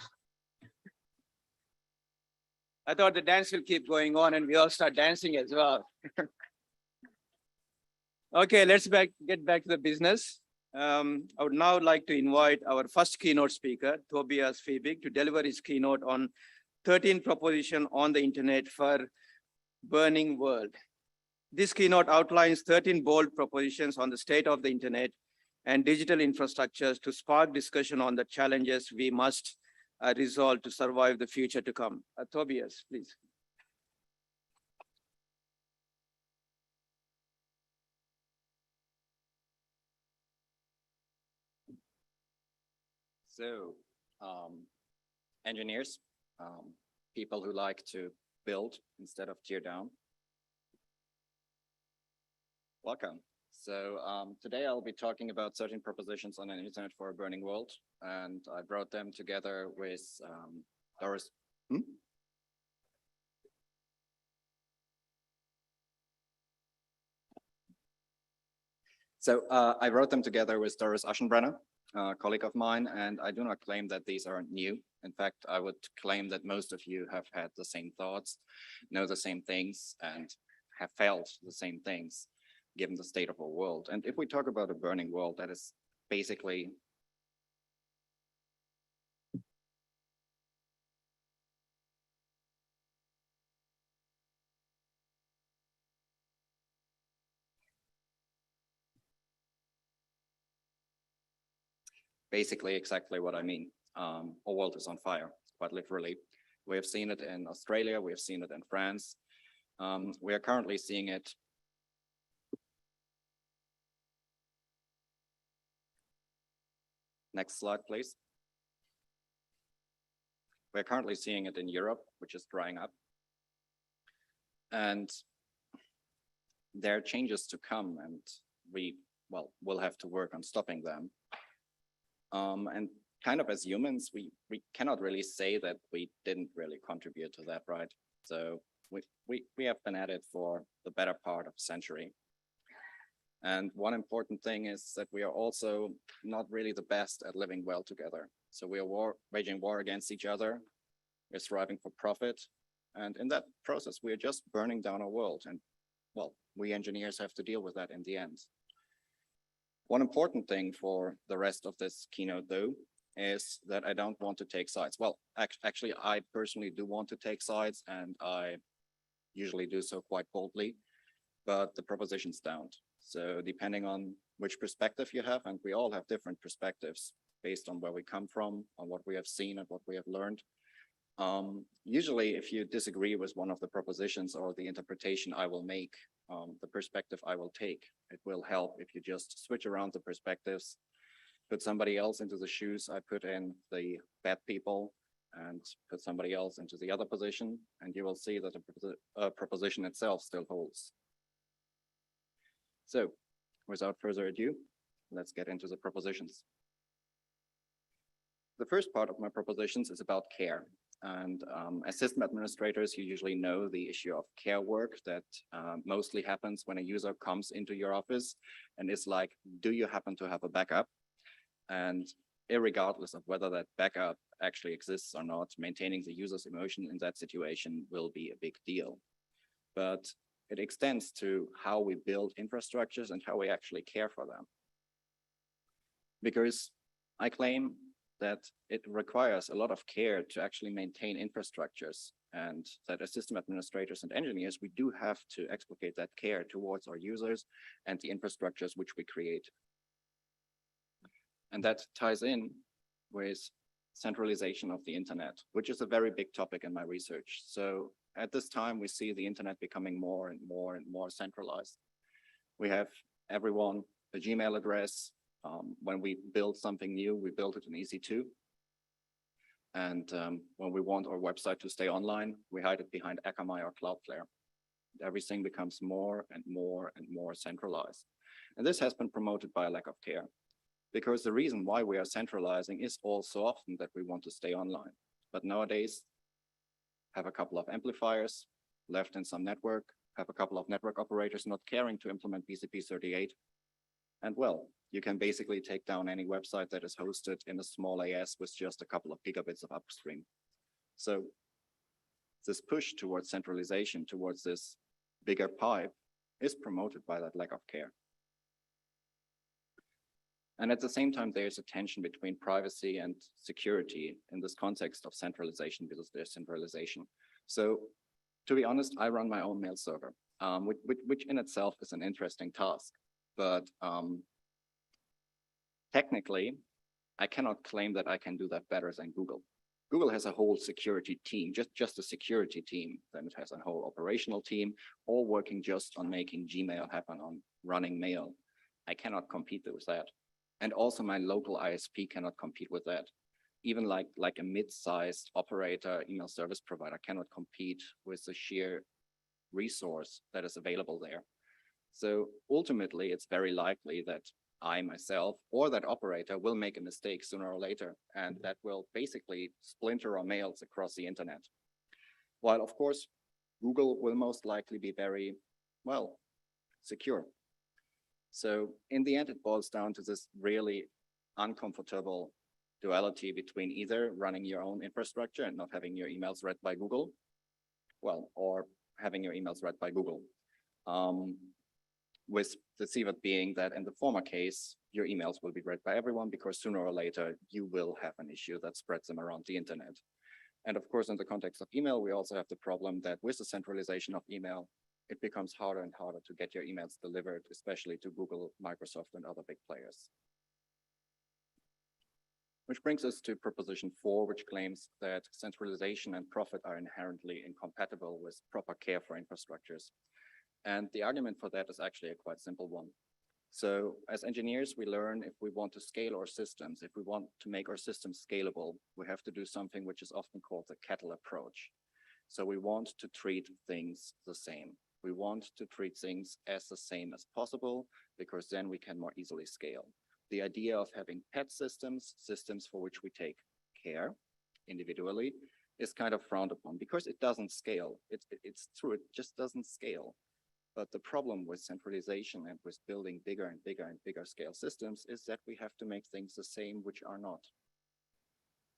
I thought the dance will keep going on and we all start dancing as well. Okay, let's get back to the business. I would now like to invite our first keynote speaker, Tobias Fiebig, to deliver his keynote on 13 propositions on the internet for burning world. This keynote outlines 13 bold propositions on the state of the internet and digital infrastructures to spark discussion on the challenges we must resolve to survive the future to come. Tobias, please. So, engineers, people who like to build instead of tear down. Welcome. So today I'll be talking about 13 propositions on an internet for a burning world, and I brought them together with Doris. So I wrote them together with Doris Aschenbrenner, a colleague of mine, and I do not claim that these are new. In fact, I would claim that most of you have had the same thoughts, know the same things, and have felt the same things, given the state of our world. And if we talk about a burning world, that is basically exactly what I mean. Our world is on fire, quite literally. We have seen it in Australia, we have seen it in France. We are currently seeing it Next slide, please. We're currently seeing it in Europe, which is drying up. And there are changes to come, and we'll have to work on stopping them. And kind of as humans, we cannot really say that we didn't really contribute to that, right? So we have been at it for the better part of a century. And one important thing is that we are also not really the best at living well together. So we are waging war against each other. We're striving for profit. And in that process, we are just burning down our world. And well, we engineers have to deal with that in the end. One important thing for the rest of this keynote, though, is that I don't want to take sides. Well, actually, I personally do want to take sides, and I usually do so quite boldly, but the propositions don't. So depending on which perspective you have, and we all have different perspectives based on where we come from, on what we have seen and what we have learned. Usually, if you disagree with one of the propositions or the interpretation I will make, the perspective I will take, it will help if you just switch around the perspectives, put somebody else into the shoes I put in the bad people, and put somebody else into the other position, and you will see that the proposition itself still holds. So, without further ado, let's get into the propositions. The first part of my propositions is about care. And as system administrators, you usually know the issue of care work that mostly happens when a user comes into your office and is like, do you happen to have a backup? And irregardless of whether that backup actually exists or not, maintaining the user's emotion in that situation will be a big deal. But it extends to how we build infrastructures and how we actually care for them. Because I claim that it requires a lot of care to actually maintain infrastructures, and that as system administrators and engineers, we do have to explicate that care towards our users and the infrastructures which we create. And that ties in with centralization of the internet, which is a very big topic in my research. So at this time, we see the internet becoming more and more and more centralized. We have everyone a Gmail address. When we build something new, we build it in EC2. And when we want our website to stay online, we hide it behind Akamai or Cloudflare. Everything becomes more and more and more centralized. And this has been promoted by a lack of care, because the reason why we are centralizing is also often that we want to stay online. But nowadays, have a couple of amplifiers left in some network, have a couple of network operators not caring to implement BCP38, And well, you can basically take down any website that is hosted in a small AS with just a couple of gigabits of upstream. So this push towards centralization, towards this bigger pipe, is promoted by that lack of care. And at the same time, there's a tension between privacy and security in this context of centralization versus decentralization. So to be honest, I run my own mail server, which in itself is an interesting task. But technically, I cannot claim that I can do that better than Google. Google has a whole security team, just a security team. Then it has a whole operational team, all working just on making Gmail happen, on running mail. I cannot compete with that. And also my local ISP cannot compete with that. Even like a mid-sized operator, email service provider cannot compete with the sheer resource that is available there. So ultimately, it's very likely that I myself or that operator will make a mistake sooner or later, and that will basically splinter our mails across the internet. While of course, Google will most likely be very, well, secure. So in the end, it boils down to this really uncomfortable duality between either running your own infrastructure and not having your emails read by Google, well, or having your emails read by Google. With the caveat being that in the former case, your emails will be read by everyone because sooner or later you will have an issue that spreads them around the internet. And of course, in the context of email, we also have the problem that with the centralization of email, it becomes harder and harder to get your emails delivered, especially to Google, Microsoft, and other big players. Which brings us to proposition 4, which claims that centralization and profit are inherently incompatible with proper care for infrastructures. And the argument for that is actually a quite simple one. So as engineers, we learn if we want to scale our systems, if we want to make our systems scalable, we have to do something which is often called the kettle approach. So we want to treat things the same. We want to treat things as the same as possible, because then we can more easily scale. The idea of having pet systems, systems for which we take care individually, is kind of frowned upon because it doesn't scale. It's true, it just doesn't scale. But the problem with centralization and with building bigger and bigger and bigger scale systems is that we have to make things the same, which are not.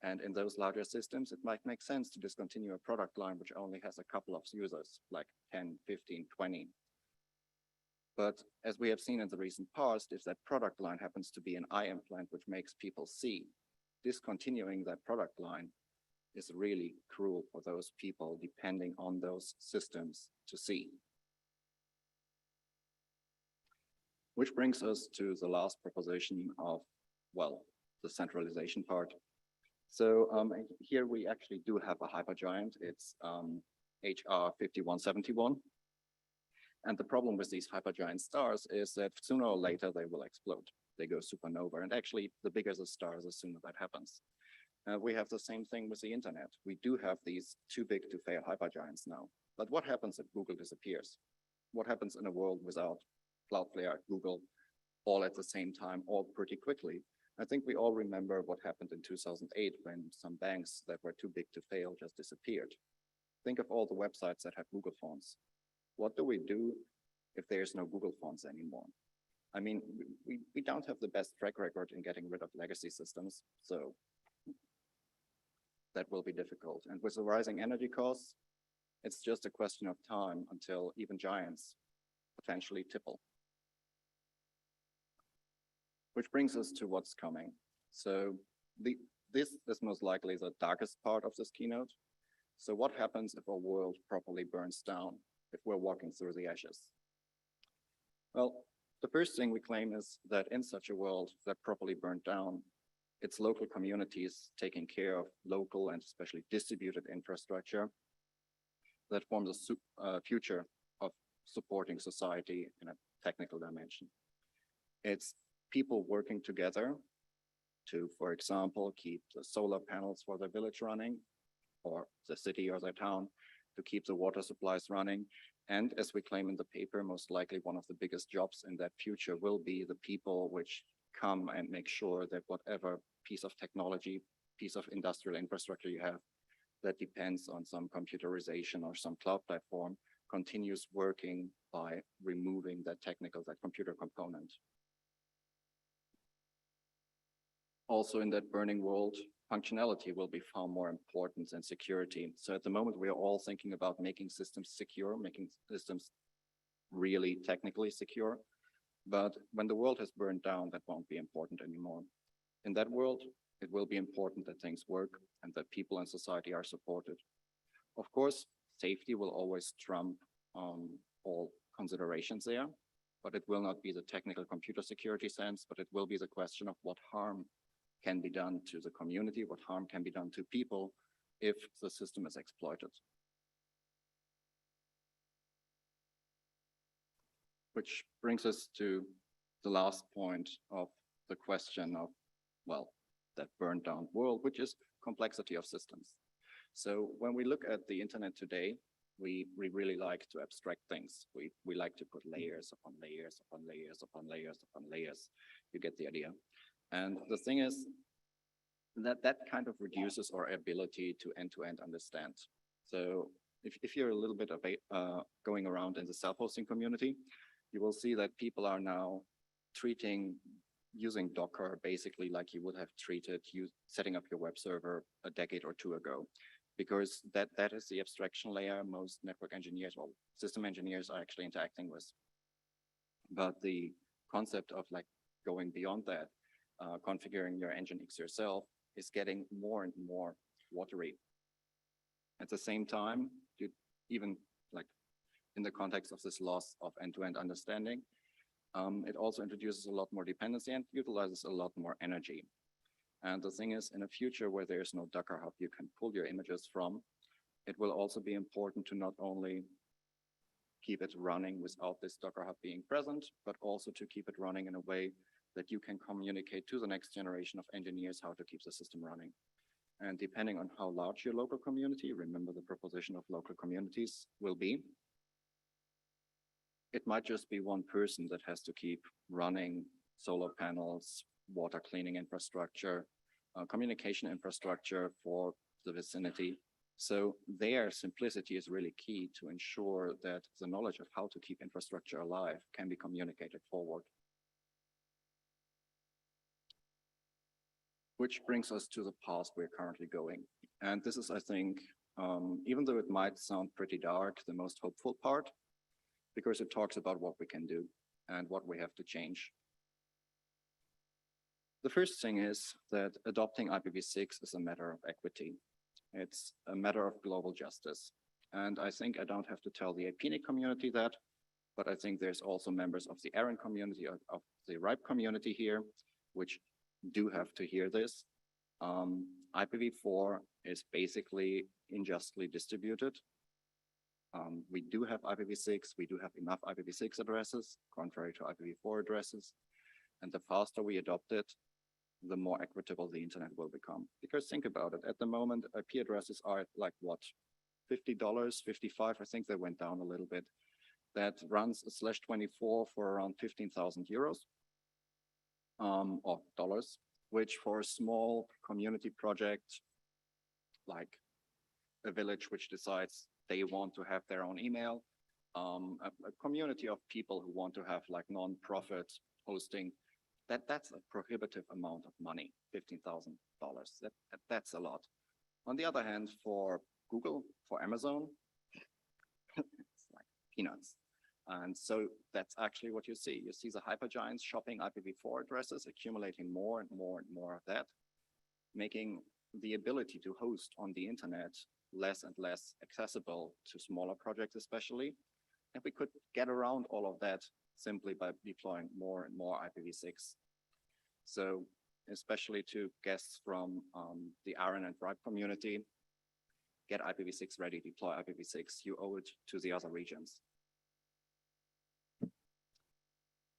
And in those larger systems, it might make sense to discontinue a product line which only has a couple of users, like 10, 15, 20. But as we have seen in the recent past, if that product line happens to be an eye implant which makes people see, discontinuing that product line is really cruel for those people depending on those systems to see. Which brings us to the last proposition of, well, the centralization part. So here we actually do have a hypergiant. It's HR 5171. And the problem with these hypergiant stars is that sooner or later they will explode. They go supernova. And actually, the bigger the stars, the sooner that happens. We have the same thing with the internet. We do have these too big to fail hypergiants now. But what happens if Google disappears? What happens in a world without Cloudflare, Google, all at the same time, all pretty quickly? I think we all remember what happened in 2008 when some banks that were too big to fail just disappeared. Think of all the websites that have Google fonts. What do we do if there's no Google fonts anymore? I mean, we don't have the best track record in getting rid of legacy systems, so that will be difficult. And with the rising energy costs, it's just a question of time until even giants potentially tipple. Which brings us to what's coming. So this is most likely the darkest part of this keynote. So what happens if our world properly burns down, if we're walking through the ashes? Well, the first thing we claim is that in such a world that properly burned down, it's local communities taking care of local and especially distributed infrastructure that forms a future of supporting society in a technical dimension. It's people working together to, for example, keep the solar panels for their village running, or the city or their town, to keep the water supplies running. And as we claim in the paper, most likely one of the biggest jobs in that future will be the people which come and make sure that whatever piece of technology, piece of industrial infrastructure you have that depends on some computerization or some cloud platform continues working by removing that computer component. also in that burning world, functionality will be far more important than security. So at the moment, we are all thinking about making systems secure, making systems really technically secure. But when the world has burned down, that won't be important anymore. In that world, it will be important that things work and that people and society are supported. Of course, safety will always trump all considerations there, but it will not be the technical computer security sense, but it will be the question of what harm can be done to the community, what harm can be done to people if the system is exploited. Which brings us to the last point of the question of, well, that burned down world, which is complexity of systems. So when we look at the internet today, we really like to abstract things. We like to put layers upon layers upon layers upon layers upon layers. You get the idea. And the thing is that kind of reduces our ability to end understand. So if you're a little bit of going around in the self-hosting community, you will see that people are now using Docker basically like you would have treated setting up your web server a decade or two ago, because that is the abstraction layer most network engineers or system engineers are actually interacting with. But the concept of like going beyond that, configuring your Nginx yourself is getting more and more watery. At the same time, even like in the context of this loss of end-to-end understanding, it also introduces a lot more dependency and utilizes a lot more energy. And the thing is, in a future where there is no Docker Hub you can pull your images from, it will also be important to not only keep it running without this Docker Hub being present, but also to keep it running in a way that you can communicate to the next generation of engineers how to keep the system running. And depending on how large your local community, remember the proposition of local communities will be, it might just be one person that has to keep running solar panels, water cleaning infrastructure, communication infrastructure for the vicinity. So their simplicity is really key to ensure that the knowledge of how to keep infrastructure alive can be communicated forward. Which brings us to the path we're currently going. And this is, I think, even though it might sound pretty dark, the most hopeful part, because it talks about what we can do and what we have to change. The first thing is that adopting IPv6 is a matter of equity. It's a matter of global justice. And I think I don't have to tell the APNIC community that, but I think there's also members of the ARIN community, of the RIPE community here, which do have to hear this. IPv4 is basically unjustly distributed. We do have IPv6, we do have enough IPv6 addresses, contrary to IPv4 addresses. And the faster we adopt it, the more equitable the internet will become. Because think about it, at the moment, IP addresses are like what, $50, 55, I think they went down a little bit. That runs a /24 for around 15,000 euros or dollars, which for a small community project, like a village which decides they want to have their own email, a community of people who want to have like non-profit hosting, that's a prohibitive amount of money, $15,000. That's a lot. On the other hand, for Google, for Amazon, it's like peanuts. And so that's actually what you see. You see the hypergiants shopping IPv4 addresses, accumulating more and more and more of that, making the ability to host on the internet less and less accessible to smaller projects especially. And we could get around all of that simply by deploying more and more IPv6. So especially to guests from the ARIN and RIPE community, get IPv6 ready, deploy IPv6, you owe it to the other regions.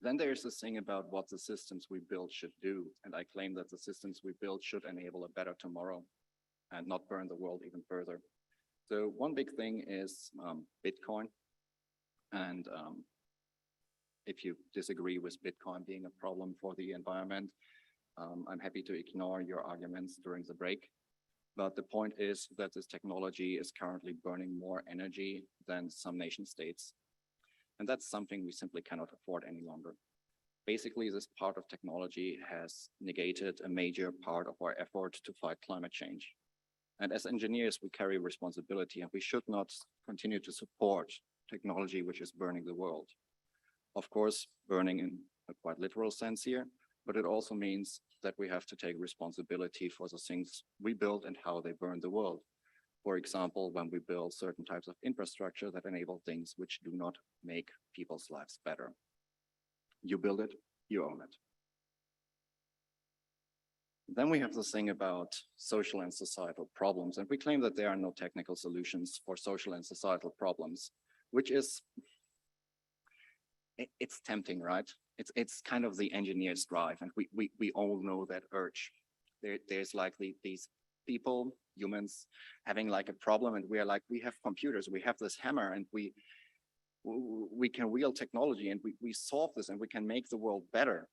Then there's this thing about what the systems we build should do. And I claim that the systems we build should enable a better tomorrow and not burn the world even further. So one big thing is Bitcoin. And if you disagree with Bitcoin being a problem for the environment, I'm happy to ignore your arguments during the break. But the point is that this technology is currently burning more energy than some nation states. And that's something we simply cannot afford any longer. basically this part of technology has negated a major part of our effort to fight climate change. And as engineers, we carry responsibility, and we should not continue to support technology which is burning the world. Of course, burning in a quite literal sense here, but it also means that we have to take responsibility for the things we build and how they burn the world. For example, when we build certain types of infrastructure that enable things which do not make people's lives better. You build it, you own it. Then we have this thing about social and societal problems, and we claim that there are no technical solutions for social and societal problems, which is, it's tempting, right? It's kind of the engineer's drive, and we all know that urge. There's like these people, humans, having like a problem, and we are like, we have computers, we have this hammer, and we can wield technology, and we solve this, and we can make the world better.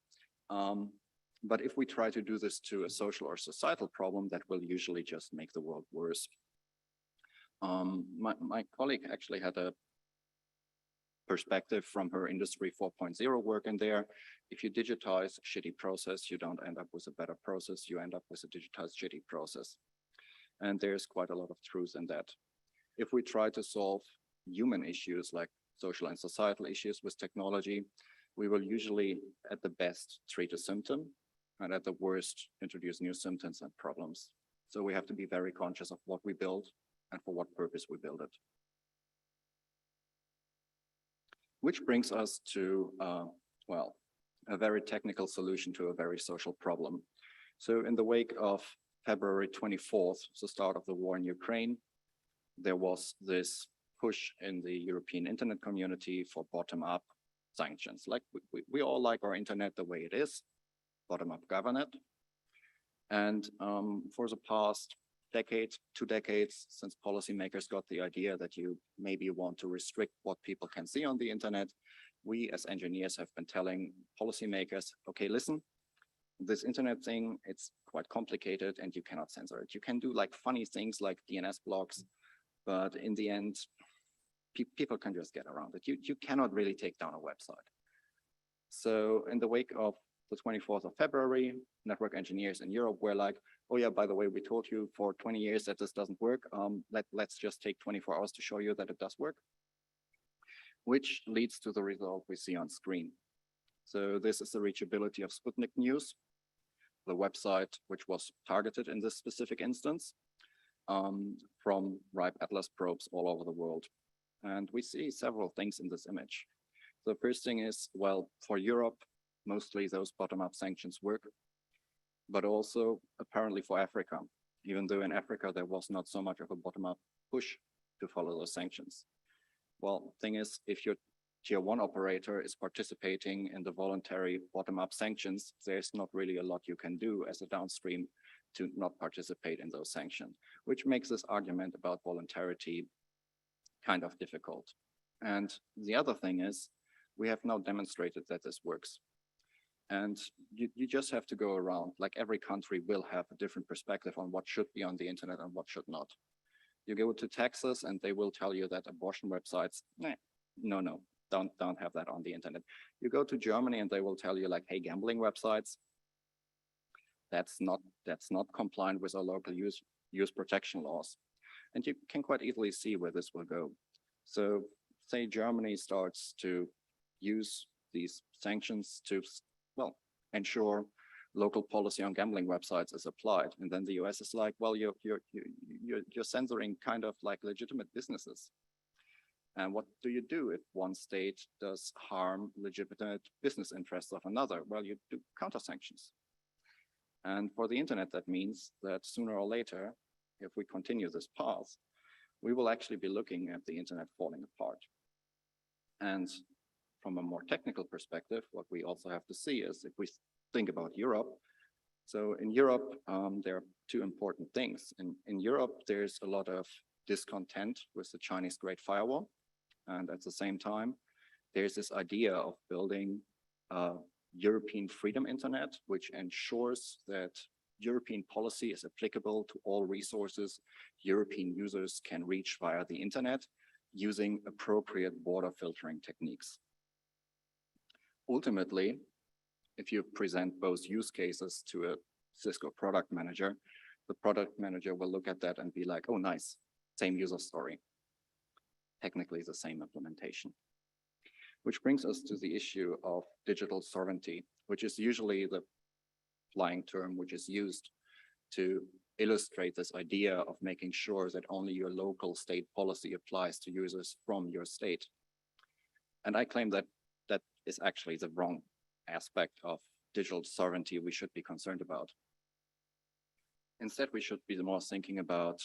But if we try to do this to a social or societal problem, that will usually just make the world worse. My colleague actually had a perspective from her Industry 4.0 work in there. If you digitize a shitty process, you don't end up with a better process, you end up with a digitized shitty process. And there's quite a lot of truth in that. If we try to solve human issues like social and societal issues with technology, we will usually, at the best, treat a symptom, and at the worst, introduce new symptoms and problems. So we have to be very conscious of what we build and for what purpose we build it. Which brings us to, well, a very technical solution to a very social problem. So in the wake of February 24th, the start of the war in Ukraine, there was this push in the European internet community for bottom-up sanctions. Like we all like our internet the way it is, bottom-up govern it. And for the past decade, 2 decades, since policymakers got the idea that you maybe want to restrict what people can see on the internet, we as engineers have been telling policymakers, okay, listen, this internet thing, it's quite complicated and you cannot censor it. You can do like funny things like DNS blocks, but in the end, people can just get around it. You cannot really take down a website. So in the wake of the 24th of February, network engineers in Europe were like, oh yeah, by the way, we told you for 20 years that this doesn't work. Let's just take 24 hours to show you that it does work, which leads to the result we see on screen. So this is the reachability of Sputnik News, the website which was targeted in this specific instance, from RIPE Atlas probes all over the world. And we see several things in this image. The first thing is, well, for Europe, mostly those bottom-up sanctions work, but also apparently for Africa, even though in Africa there was not so much of a bottom-up push to follow those sanctions. Well, thing is, if your tier 1 operator is participating in the voluntary bottom-up sanctions, there's not really a lot you can do as a downstream to not participate in those sanctions, which makes this argument about voluntarity kind of difficult. And the other thing is, we have now demonstrated that this works. And you just have to go around, like every country will have a different perspective on what should be on the internet and what should not. You go to Texas and they will tell you that abortion websites, no, don't have that on the internet. You go to Germany and they will tell you like, hey, gambling websites, that's not compliant with our local use protection laws. And you can quite easily see where this will go. So say Germany starts to use these sanctions to, well, ensure local policy on gambling websites is applied. And then the US is like, well, you're censoring kind of like legitimate businesses. And what do you do if one state does harm legitimate business interests of another? Well, you do counter sanctions. And for the internet, that means that sooner or later, if we continue this path, we will actually be looking at the internet falling apart. And from a more technical perspective, what we also have to see is if we think about Europe. So in Europe, there are 2 important things. In Europe, there's a lot of discontent with the Chinese Great Firewall. And at the same time, there's this idea of building a European freedom internet, which ensures that European policy is applicable to all resources European users can reach via the internet using appropriate border filtering techniques. Ultimately, if you present both use cases to a Cisco product manager, the product manager will look at that and be like, oh, nice, same user story. Technically the same implementation. Which brings us to the issue of digital sovereignty, which is usually the flying term which is used to illustrate this idea of making sure that only your local state policy applies to users from your state. And I claim that that is actually the wrong aspect of digital sovereignty we should be concerned about. Instead, we should be more thinking about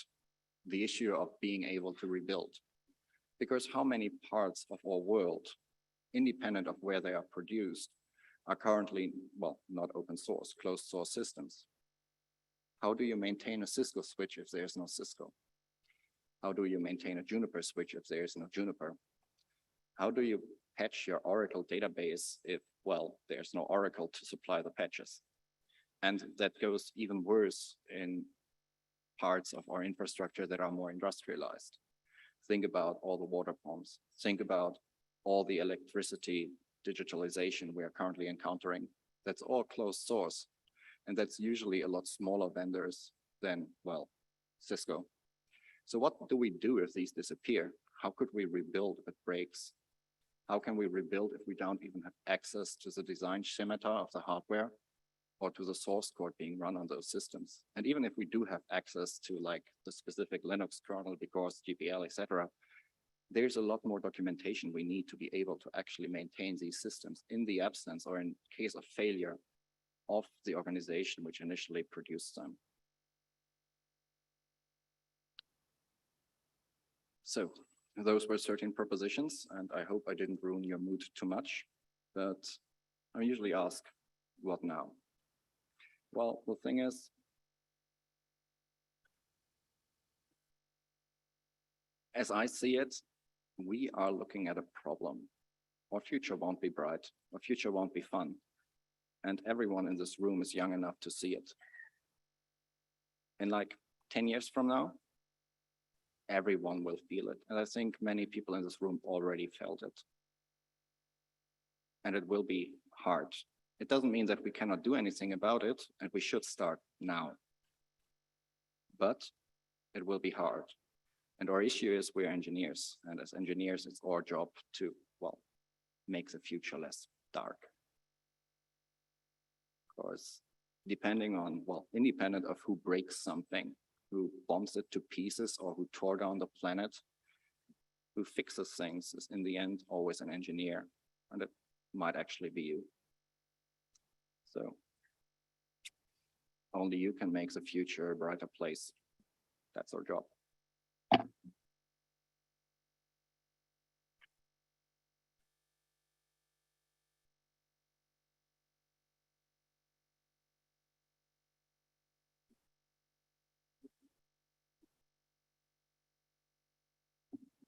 the issue of being able to rebuild. Because how many parts of our world, independent of where they are produced, are currently, well, not open source, closed source systems? How do you maintain a Cisco switch if there's no Cisco? How do you maintain a Juniper switch if there's no Juniper? How do you patch your Oracle database if, well, there's no Oracle to supply the patches? And that goes even worse in parts of our infrastructure that are more industrialized. Think about all the water pumps. Think about all the electricity digitalization we are currently encountering. That's all closed source. And that's usually a lot smaller vendors than, well, Cisco. So what do we do if these disappear? How could we rebuild if it breaks? How can we rebuild if we don't even have access to the design schemata of the hardware or to the source code being run on those systems? And even if we do have access to like the specific Linux kernel, because GPL, etc., there's a lot more documentation we need to be able to actually maintain these systems in the absence or in case of failure of the organization which initially produced them. So those were 13 propositions, and I hope I didn't ruin your mood too much, but I usually ask, what now? Well, the thing is, as I see it, we are looking at a problem. Our future won't be bright, our future won't be fun. And everyone in this room is young enough to see it. In like 10 years from now, everyone will feel it. And I think many people in this room already felt it. And it will be hard. It doesn't mean that we cannot do anything about it, and we should start now. But it will be hard. And our issue is we're engineers. And as engineers, it's our job to, well, make the future less dark. Because depending on, well, independent of who breaks something, who bombs it to pieces or who tore down the planet, who fixes things is in the end always an engineer. And it might actually be you. So only you can make the future a brighter place. That's our job.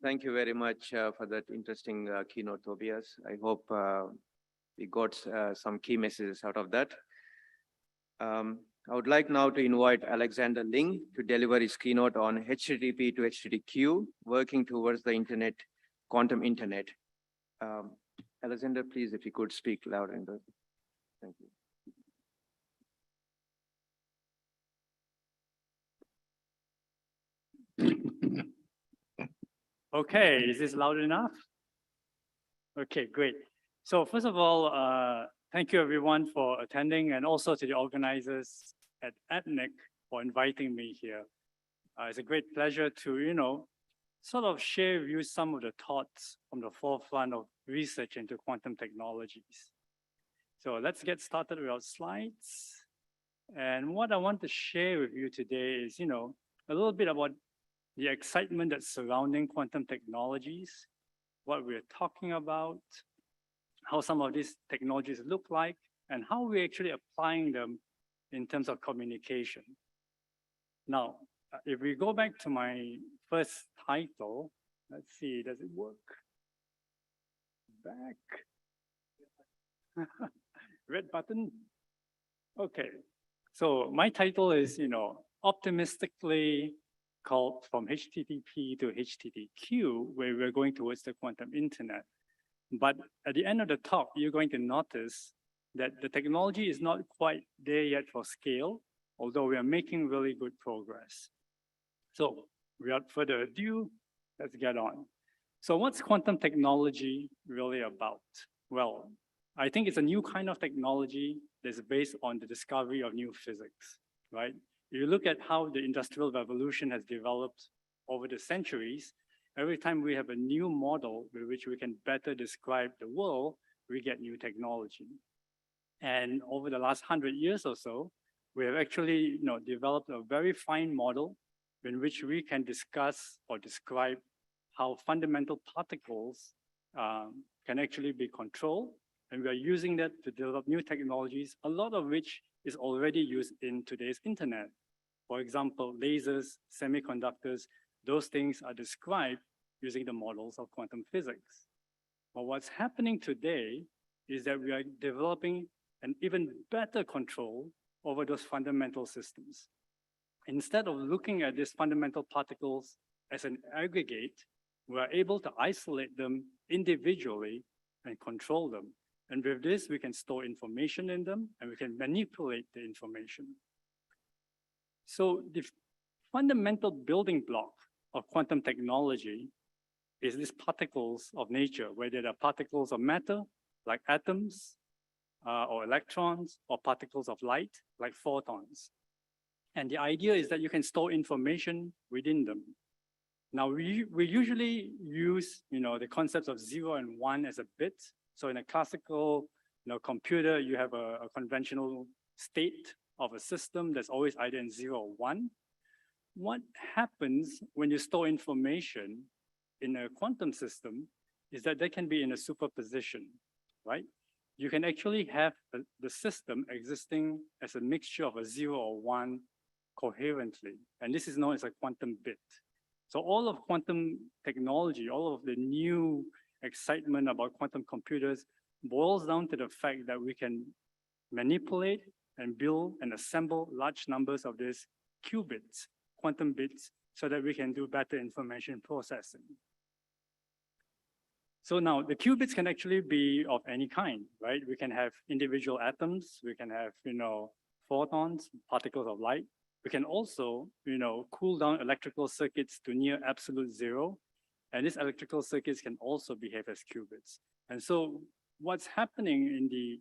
Thank you very much for that interesting keynote, Tobias. I hope we got some key messages out of that. I would like now to invite Alexander Ling to deliver his keynote on HTTP to HTTQ, working towards the internet, quantum internet. Alexander, please, if you could speak loud and clear. Thank you. Okay, is this loud enough? Okay, great. So first of all, thank you everyone for attending, and also to the organizers at APNIC for inviting me here. It's a great pleasure to, sort of share with you some of the thoughts from the forefront of research into quantum technologies. So let's get started with our slides. And what I want to share with you today is, a little bit about the excitement that's surrounding quantum technologies, what we're talking about, how some of these technologies look like, and how we're actually applying them in terms of communication. Now, if we go back to my first title, let's see, does it work? Back. Red button. Okay, so my title is, optimistically called From HTTP to HTTQ, where we're going towards the quantum internet. But at the end of the talk, you're going to notice that the technology is not quite there yet for scale, although we are making really good progress. So without further ado, let's get on. So what's quantum technology really about? Well, I think it's a new kind of technology that's based on the discovery of new physics, right? If you look at how the Industrial Revolution has developed over the centuries, every time we have a new model with which we can better describe the world, we get new technology. And over the last 100 years or so, we have actually developed a very fine model in which we can discuss or describe how fundamental particles can actually be controlled. And we are using that to develop new technologies, a lot of which is already used in today's internet. For example, lasers, semiconductors, those things are described using the models of quantum physics. But what's happening today is that we are developing an even better control over those fundamental systems. Instead of looking at these fundamental particles as an aggregate, we are able to isolate them individually and control them. And with this, we can store information in them and we can manipulate the information. So the fundamental building block of quantum technology is these particles of nature, whether they're particles of matter, like atoms, or electrons, or particles of light, like photons. And the idea is that you can store information within them. Now, we usually use the concepts of 0 and 1 as a bit. So in a classical computer, you have a conventional state of a system that's always either in 0 or 1. What happens when you store information in a quantum system is that they can be in a superposition, right? You can actually have the system existing as a mixture of a 0 or 1 coherently. And this is known as a quantum bit. So all of quantum technology, all of the new excitement about quantum computers boils down to the fact that we can manipulate and build and assemble large numbers of these qubits, quantum bits, so that we can do better information processing. So now the qubits can actually be of any kind, right? We can have individual atoms, we can have, photons, particles of light. We can also, cool down electrical circuits to near absolute zero. And these electrical circuits can also behave as qubits. And so what's happening in the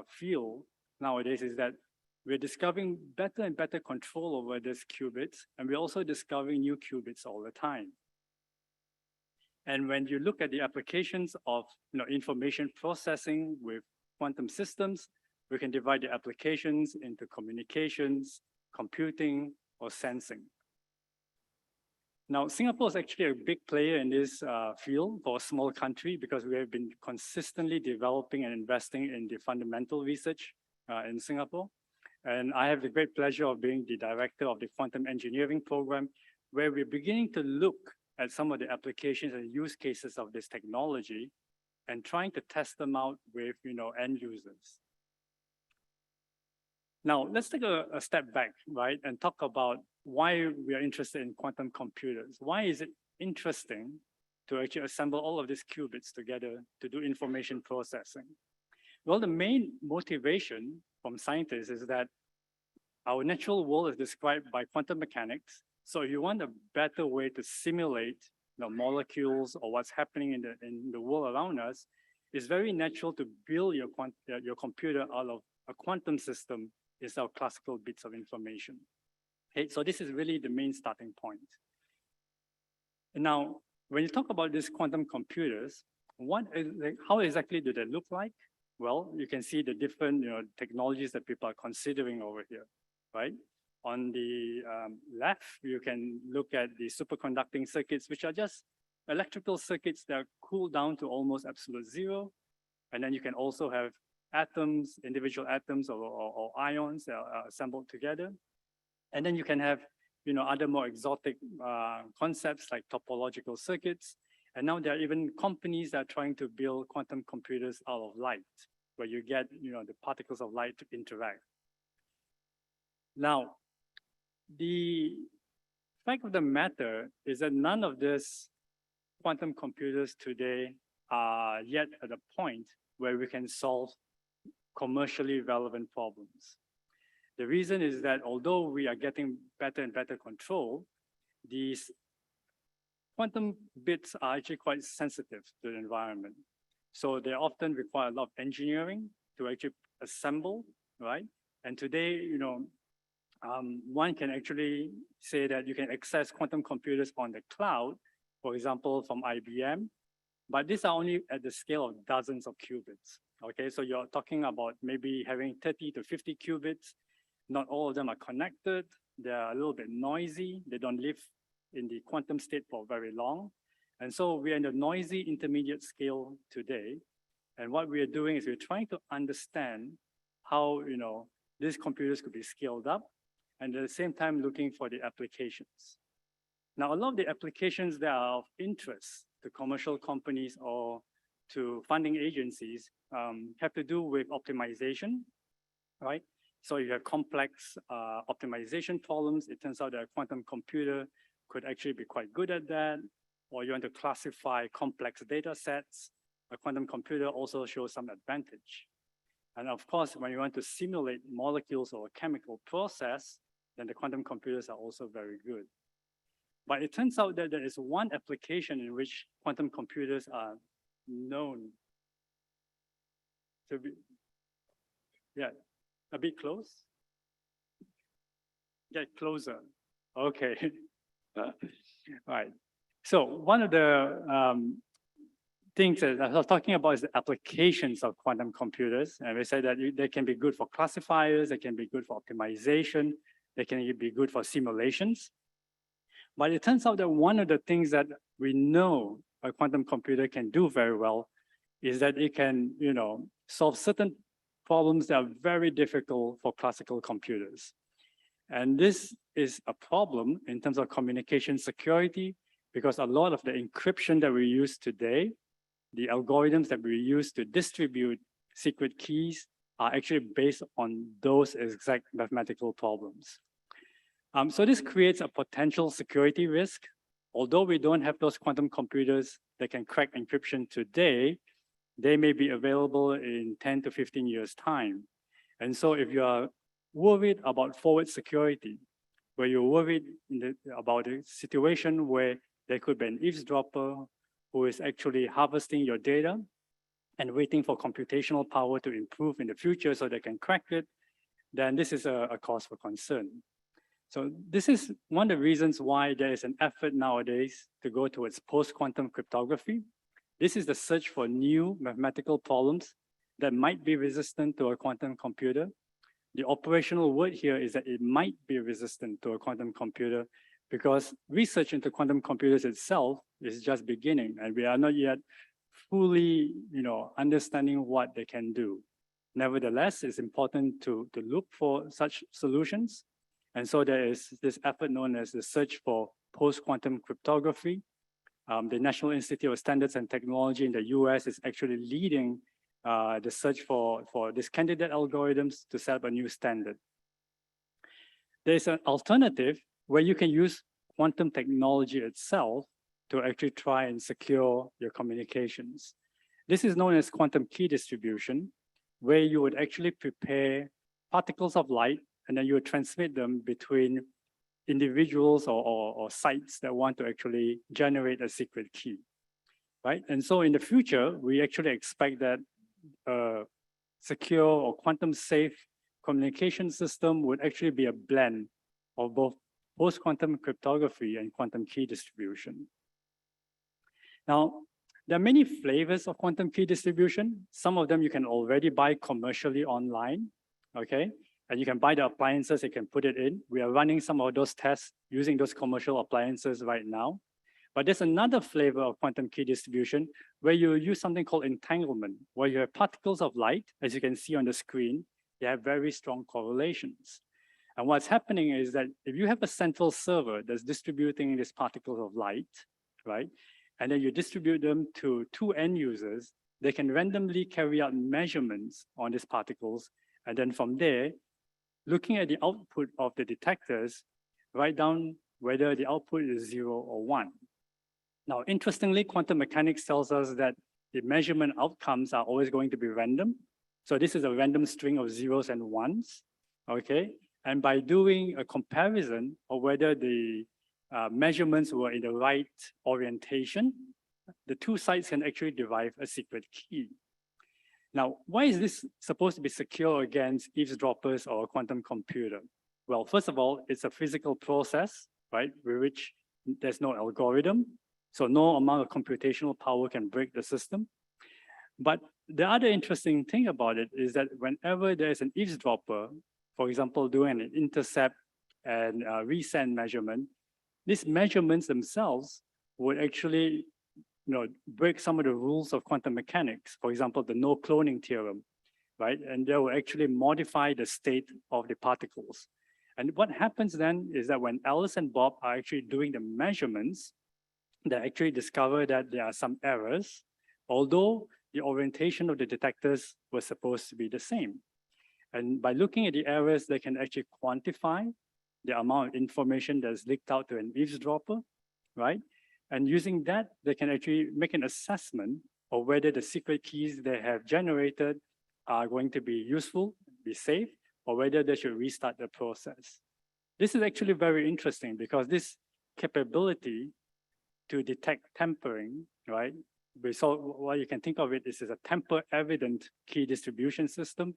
field nowadays is that we're discovering better and better control over these qubits, and we're also discovering new qubits all the time. And when you look at the applications of information processing with quantum systems, we can divide the applications into communications, computing, or sensing. Now, Singapore is actually a big player in this field for a small country because we have been consistently developing and investing in the fundamental research in Singapore. And I have the great pleasure of being the director of the quantum engineering program, where we're beginning to look at some of the applications and use cases of this technology and trying to test them out with end users. Now, let's take a step back, right, and talk about why we are interested in quantum computers. Why is it interesting to actually assemble all of these qubits together to do information processing? Well, the main motivation from scientists is that our natural world is described by quantum mechanics. So if you want a better way to simulate molecules or what's happening in the world around us, it's very natural to build your computer out of a quantum system instead of classical bits of information. Okay, so this is really the main starting point. And now, when you talk about these quantum computers, how exactly do they look like? Well, you can see the different technologies that people are considering over here, right? On the left, you can look at the superconducting circuits, which are just electrical circuits that are cooled down to almost absolute zero. And then you can also have atoms, individual atoms or ions that are assembled together. And then you can have other more exotic concepts like topological circuits. And now there are even companies that are trying to build quantum computers out of light, where you get the particles of light to interact. Now, the fact of the matter is that none of these quantum computers today are yet at a point where we can solve commercially relevant problems. The reason is that although we are getting better and better control, these quantum bits are actually quite sensitive to the environment. So they often require a lot of engineering to actually assemble, right? And today, one can actually say that you can access quantum computers on the cloud, for example, from IBM, but these are only at the scale of dozens of qubits. Okay, so you're talking about maybe having 30 to 50 qubits. Not all of them are connected. They're a little bit noisy. They don't live in the quantum state for very long. And so we're in the noisy intermediate scale today. And what we are doing is we're trying to understand how, these computers could be scaled up, and at the same time looking for the applications. Now, a lot of the applications that are of interest to commercial companies or to funding agencies have to do with optimization, right? So you have complex optimization problems. It turns out that a quantum computer could actually be quite good at that. Or you want to classify complex data sets. A quantum computer also shows some advantage. And of course, when you want to simulate molecules or a chemical process, then the quantum computers are also very good. But it turns out that there is one application in which quantum computers are known to be, a bit close. Get closer. Okay. Right. So one of the things that I was talking about is the applications of quantum computers. And we said that they can be good for classifiers, they can be good for optimization, they can be good for simulations. But it turns out that one of the things that we know a quantum computer can do very well is that it can, solve certain problems that are very difficult for classical computers. And this is a problem in terms of communication security, because a lot of the encryption that we use today, the algorithms that we use to distribute secret keys, are actually based on those exact mathematical problems. So this creates a potential security risk. Although we don't have those quantum computers that can crack encryption today, they may be available in 10 to 15 years' time. And so if you are worried about forward security, where you're worried about a situation where there could be an eavesdropper who is actually harvesting your data and waiting for computational power to improve in the future so they can crack it, then this is a cause for concern. So this is one of the reasons why there is an effort nowadays to go towards post-quantum cryptography. This is the search for new mathematical problems that might be resistant to a quantum computer. The operational word here is that it might be resistant to a quantum computer because research into quantum computers itself is just beginning, and we are not yet fully, understanding what they can do. Nevertheless, it's important to look for such solutions. And so there is this effort known as the search for post-quantum cryptography. The National Institute of Standards and Technology in the US is actually leading the search for these candidate algorithms to set up a new standard. There's an alternative where you can use quantum technology itself to actually try and secure your communications. This is known as quantum key distribution, where you would actually prepare particles of light and then you would transmit them between individuals or sites that want to actually generate a secret key, right? And so in the future, we actually expect that secure or quantum safe communication system would actually be a blend of both post-quantum cryptography and quantum key distribution. Now, there are many flavors of quantum key distribution. Some of them you can already buy commercially online, okay? And you can buy the appliances, you can put it in. We are running some of those tests using those commercial appliances right now. But there's another flavor of quantum key distribution where you use something called entanglement, where you have particles of light, as you can see on the screen, they have very strong correlations. And what's happening is that if you have a central server that's distributing these particles of light, right? And then you distribute them to two end users, they can randomly carry out measurements on these particles. And then from there, looking at the output of the detectors, write down whether the output is 0 or 1. Now, interestingly, quantum mechanics tells us that the measurement outcomes are always going to be random. So this is a random string of zeros and ones, okay? And by doing a comparison of whether the measurements were in the right orientation, the two sides can actually derive a secret key. Now, why is this supposed to be secure against eavesdroppers or a quantum computer? Well, first of all, it's a physical process, right, with which there's no algorithm, so no amount of computational power can break the system. But the other interesting thing about it is that whenever there's an eavesdropper, for example, doing an intercept and resend measurement, these measurements themselves would actually break some of the rules of quantum mechanics. For example, the no cloning theorem, right? And they will actually modify the state of the particles. And what happens then is that when Alice and Bob are actually doing the measurements, they actually discover that there are some errors, although the orientation of the detectors was supposed to be the same. And by looking at the errors, they can actually quantify the amount of information that's leaked out to an eavesdropper, right? And using that, they can actually make an assessment of whether the secret keys they have generated are going to be useful, be safe, or whether they should restart the process. This is actually very interesting because this capability to detect tampering, right? So what you can think of it is a tamper-evident key distribution system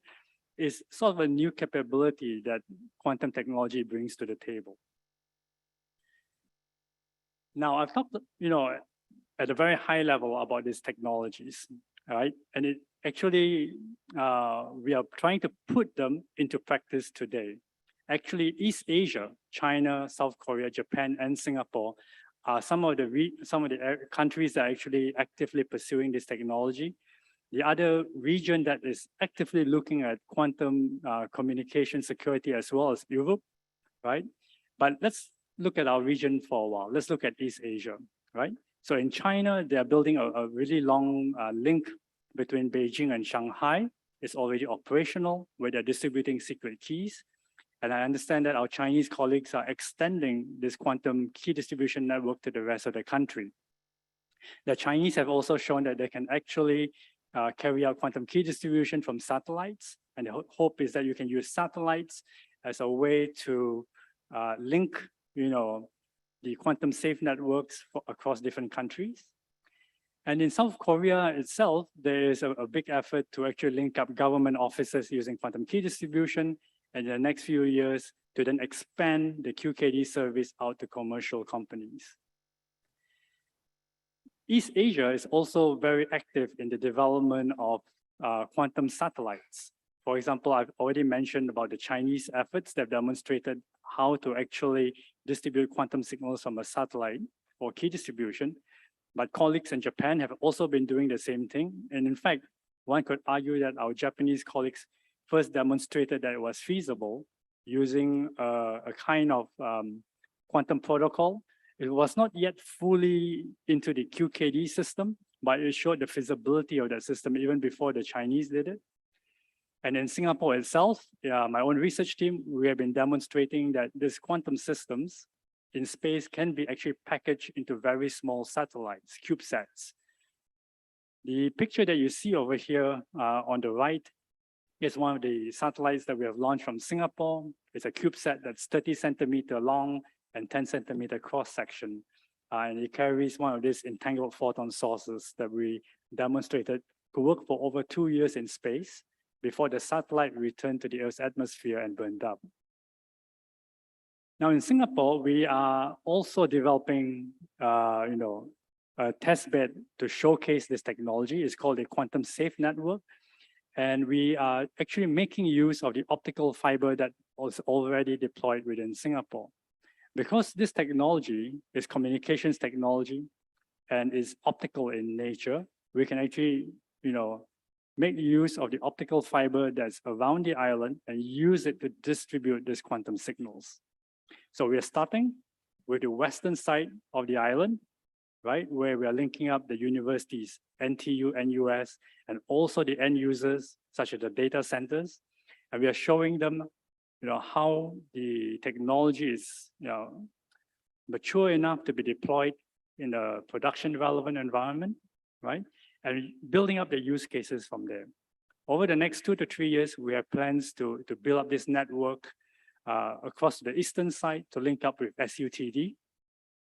is sort of a new capability that quantum technology brings to the table. Now, I've talked, at a very high level about these technologies, right? And it actually, we are trying to put them into practice today. Actually, East Asia, China, South Korea, Japan, and Singapore are some of the countries that are actually actively pursuing this technology. The other region that is actively looking at quantum communication security as well as Europe, right? But let's look at our region for a while. Let's look at East Asia, right? So in China, they are building a really long link between Beijing and Shanghai. It's already operational where they're distributing secret keys. And I understand that our Chinese colleagues are extending this quantum key distribution network to the rest of the country. The Chinese have also shown that they can actually carry out quantum key distribution from satellites. And the hope is that you can use satellites as a way to link, the quantum safe networks across different countries. And in South Korea itself, there is a big effort to actually link up government offices using quantum key distribution and in the next few years to then expand the QKD service out to commercial companies. East Asia is also very active in the development of quantum satellites. For example, I've already mentioned about the Chinese efforts that demonstrated how to actually distribute quantum signals from a satellite for key distribution. But colleagues in Japan have also been doing the same thing. And in fact, one could argue that our Japanese colleagues first demonstrated that it was feasible using a kind of quantum protocol. It was not yet fully into the QKD system, but it showed the feasibility of that system even before the Chinese did it. And in Singapore itself, my own research team, we have been demonstrating that these quantum systems in space can be actually packaged into very small satellites, CubeSats. The picture that you see over here on the right is one of the satellites that we have launched from Singapore. It's a CubeSat that's 30 centimeter long and 10 centimeter cross section. And it carries one of these entangled photon sources that we demonstrated could work for over 2 years in space before the satellite returned to the Earth's atmosphere and burned up. Now in Singapore, we are also developing a test bed to showcase this technology. It's called a quantum safe network. And we are actually making use of the optical fiber that was already deployed within Singapore. Because this technology is communications technology and is optical in nature, we can actually, make use of the optical fiber that's around the island and use it to distribute these quantum signals. So we are starting with the western side of the island, right, where we are linking up the universities, NTU, NUS, and also the end users, such as the data centers. And we are showing them, how the technology is, mature enough to be deployed in a production relevant environment, right? And building up the use cases from there. Over the next 2 to 3 years, we have plans to build up this network across the eastern side to link up with SUTD,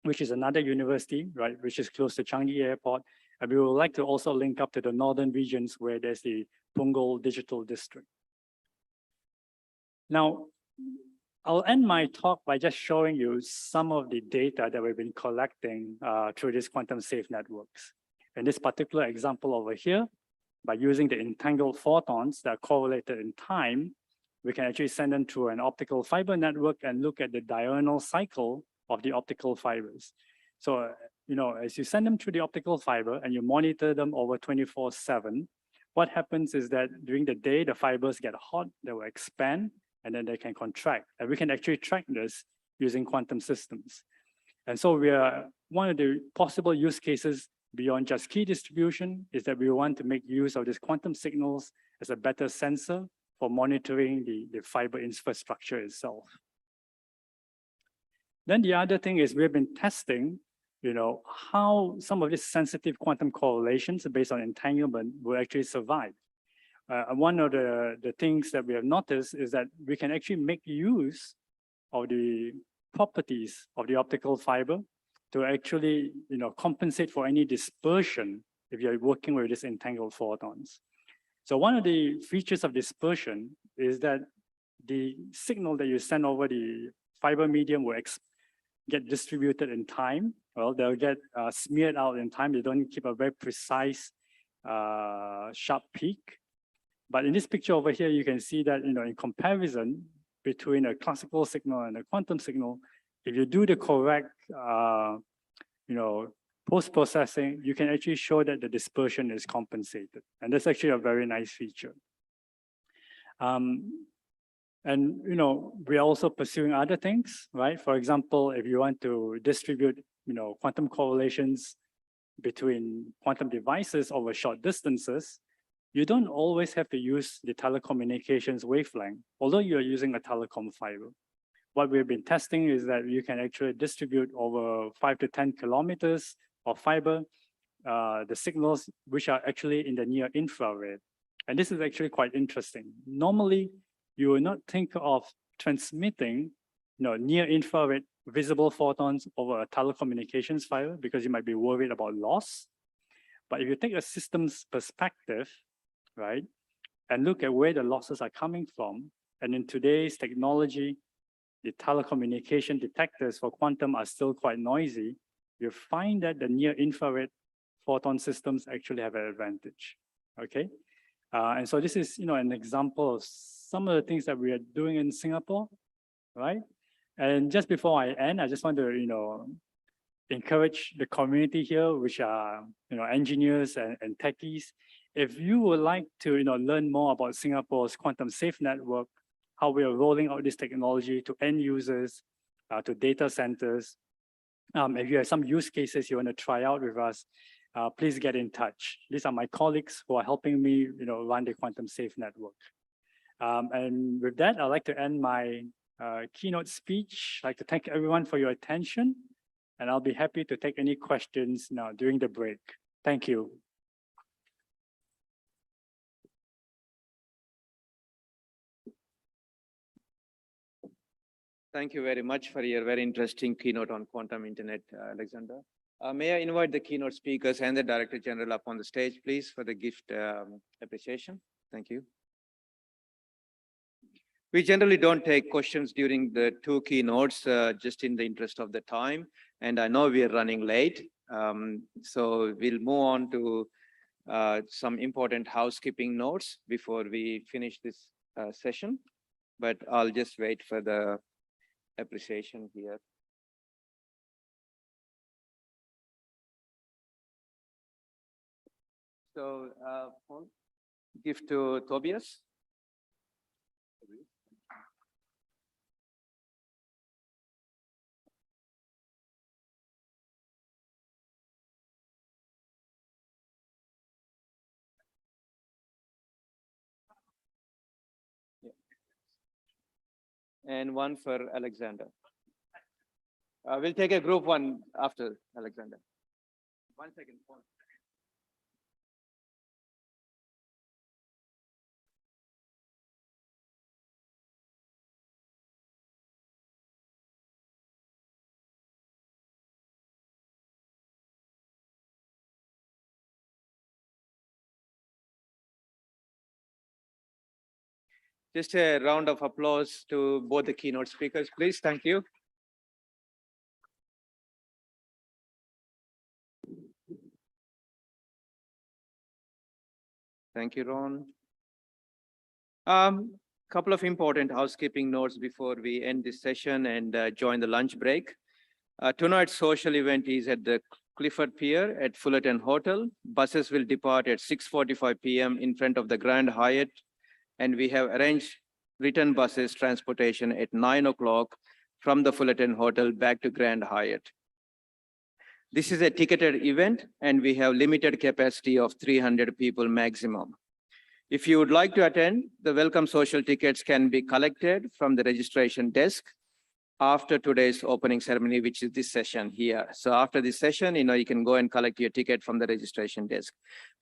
which is another university, right, which is close to Changi Airport. And we would like to also link up to the northern regions where there's the Punggol Digital District. Now, I'll end my talk by just showing you some of the data that we've been collecting through these quantum safe networks. In this particular example over here, by using the entangled photons that are correlated in time, we can actually send them through an optical fiber network and look at the diurnal cycle of the optical fibers. So, as you send them through the optical fiber and you monitor them over 24/7, what happens is that during the day, the fibers get hot, they will expand, and then they can contract. And we can actually track this using quantum systems. And so one of the possible use cases beyond just key distribution is that we want to make use of these quantum signals as a better sensor for monitoring the fiber infrastructure itself. Then the other thing is we've been testing, how some of these sensitive quantum correlations based on entanglement will actually survive. One of the things that we have noticed is that we can actually make use of the properties of the optical fiber to actually, compensate for any dispersion if you're working with these entangled photons. So one of the features of dispersion is that the signal that you send over the fiber medium will get distributed in time. Well, they'll get smeared out in time. They don't keep a very precise, sharp peak. But in this picture over here, you can see that, in comparison between a classical signal and a quantum signal, if you do the correct, post-processing, you can actually show that the dispersion is compensated. And that's actually a very nice feature. And, we are also pursuing other things, right? For example, if you want to distribute, quantum correlations between quantum devices over short distances, you don't always have to use the telecommunications wavelength, although you're using a telecom fiber. What we've been testing is that you can actually distribute over 5 to 10 kilometers of fiber, the signals which are actually in the near infrared. And this is actually quite interesting. Normally, you will not think of transmitting near infrared visible photons over a telecommunications fiber because you might be worried about loss. But if you take a systems perspective, right, and look at where the losses are coming from, and in today's technology, the telecommunication detectors for quantum are still quite noisy, you find that the near infrared photon systems actually have an advantage, okay? And so this is, an example of some of the things that we are doing in Singapore, right? And just before I end, I just want to, encourage the community here, which are, engineers and techies. If you would like to, learn more about Singapore's quantum safe network, how we are rolling out this technology to end users, to data centers, if you have some use cases you want to try out with us, please get in touch. These are my colleagues who are helping me, run the quantum safe network. And with that, I'd like to end my keynote speech. I'd like to thank everyone for your attention, and I'll be happy to take any questions now during the break. Thank you. Thank you very much for your very interesting keynote on quantum internet, Alexander. May I invite the keynote speakers and the Director General up on the stage, please, for the gift appreciation. Thank you. We generally don't take questions during the two keynotes, just in the interest of the time. And I know we are running late. So we'll move on to some important housekeeping notes before we finish this session. But I'll just wait for the appreciation here. So, Paul, give to Tobias. And one for Alexander. We'll take a group one after Alexander. 1 second. Just a round of applause to both the keynote speakers, please. Thank you. Thank you, Ron. Couple of important housekeeping notes before we end this session and join the lunch break. Tonight's social event is at the Clifford Pier at Fullerton Hotel. Buses will depart at 6:45 p.m. in front of the Grand Hyatt, and we have arranged return buses transportation at 9 o'clock from the Fullerton Hotel back to Grand Hyatt. This is a ticketed event, and we have limited capacity of 300 people maximum. If you would like to attend, the welcome social tickets can be collected from the registration desk after today's opening ceremony, which is this session here. So after this session, you can go and collect your ticket from the registration desk.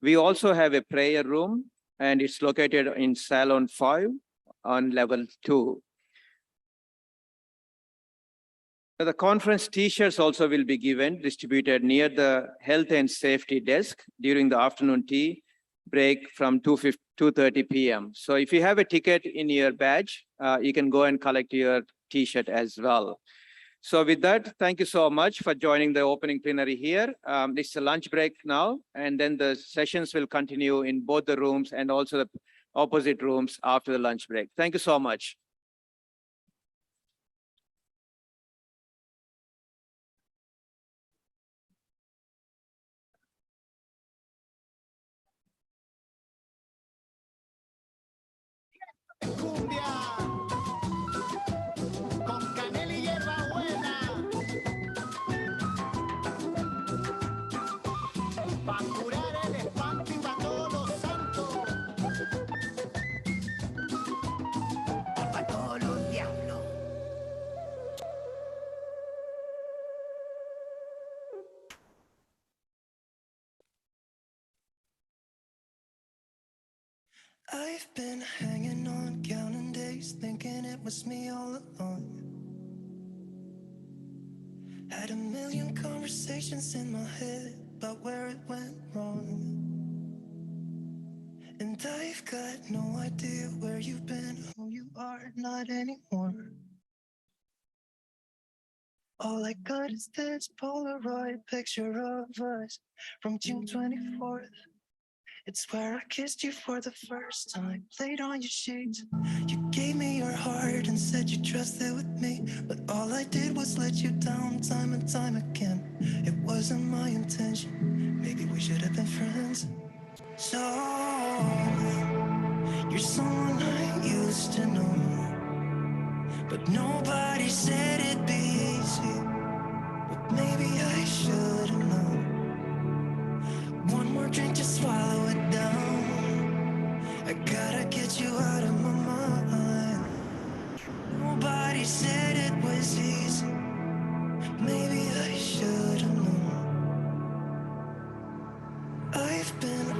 We also have a prayer room, and it's located in Salon 5 on level 2. The conference t-shirts also will be distributed near the health and safety desk during the afternoon tea break from 2:30 p.m. So if you have a ticket in your badge, you can go and collect your t-shirt as well. So with that, thank you so much for joining the opening plenary here. It's a lunch break now, and then the sessions will continue in both the rooms and also the opposite rooms after the lunch break. Thank you so much. I've been hanging on, counting days, thinking it was me all along. Had a million conversations in my head about where it went wrong. And I've got no idea where you've been, who you are, not anymore. All I got is this Polaroid picture of us from June 24th. It's where I kissed you for the first time, laid on your sheets. You gave me your heart and said you trusted with me, but all I did was let you down time and time again. It wasn't my intention, maybe we should have been friends. So, you're someone I used to know, but nobody said it'd be easy. But maybe I should have known. One more drink to swallow it down. I gotta get you out of my mind. Nobody said it was easy. Maybe I should have known. I've been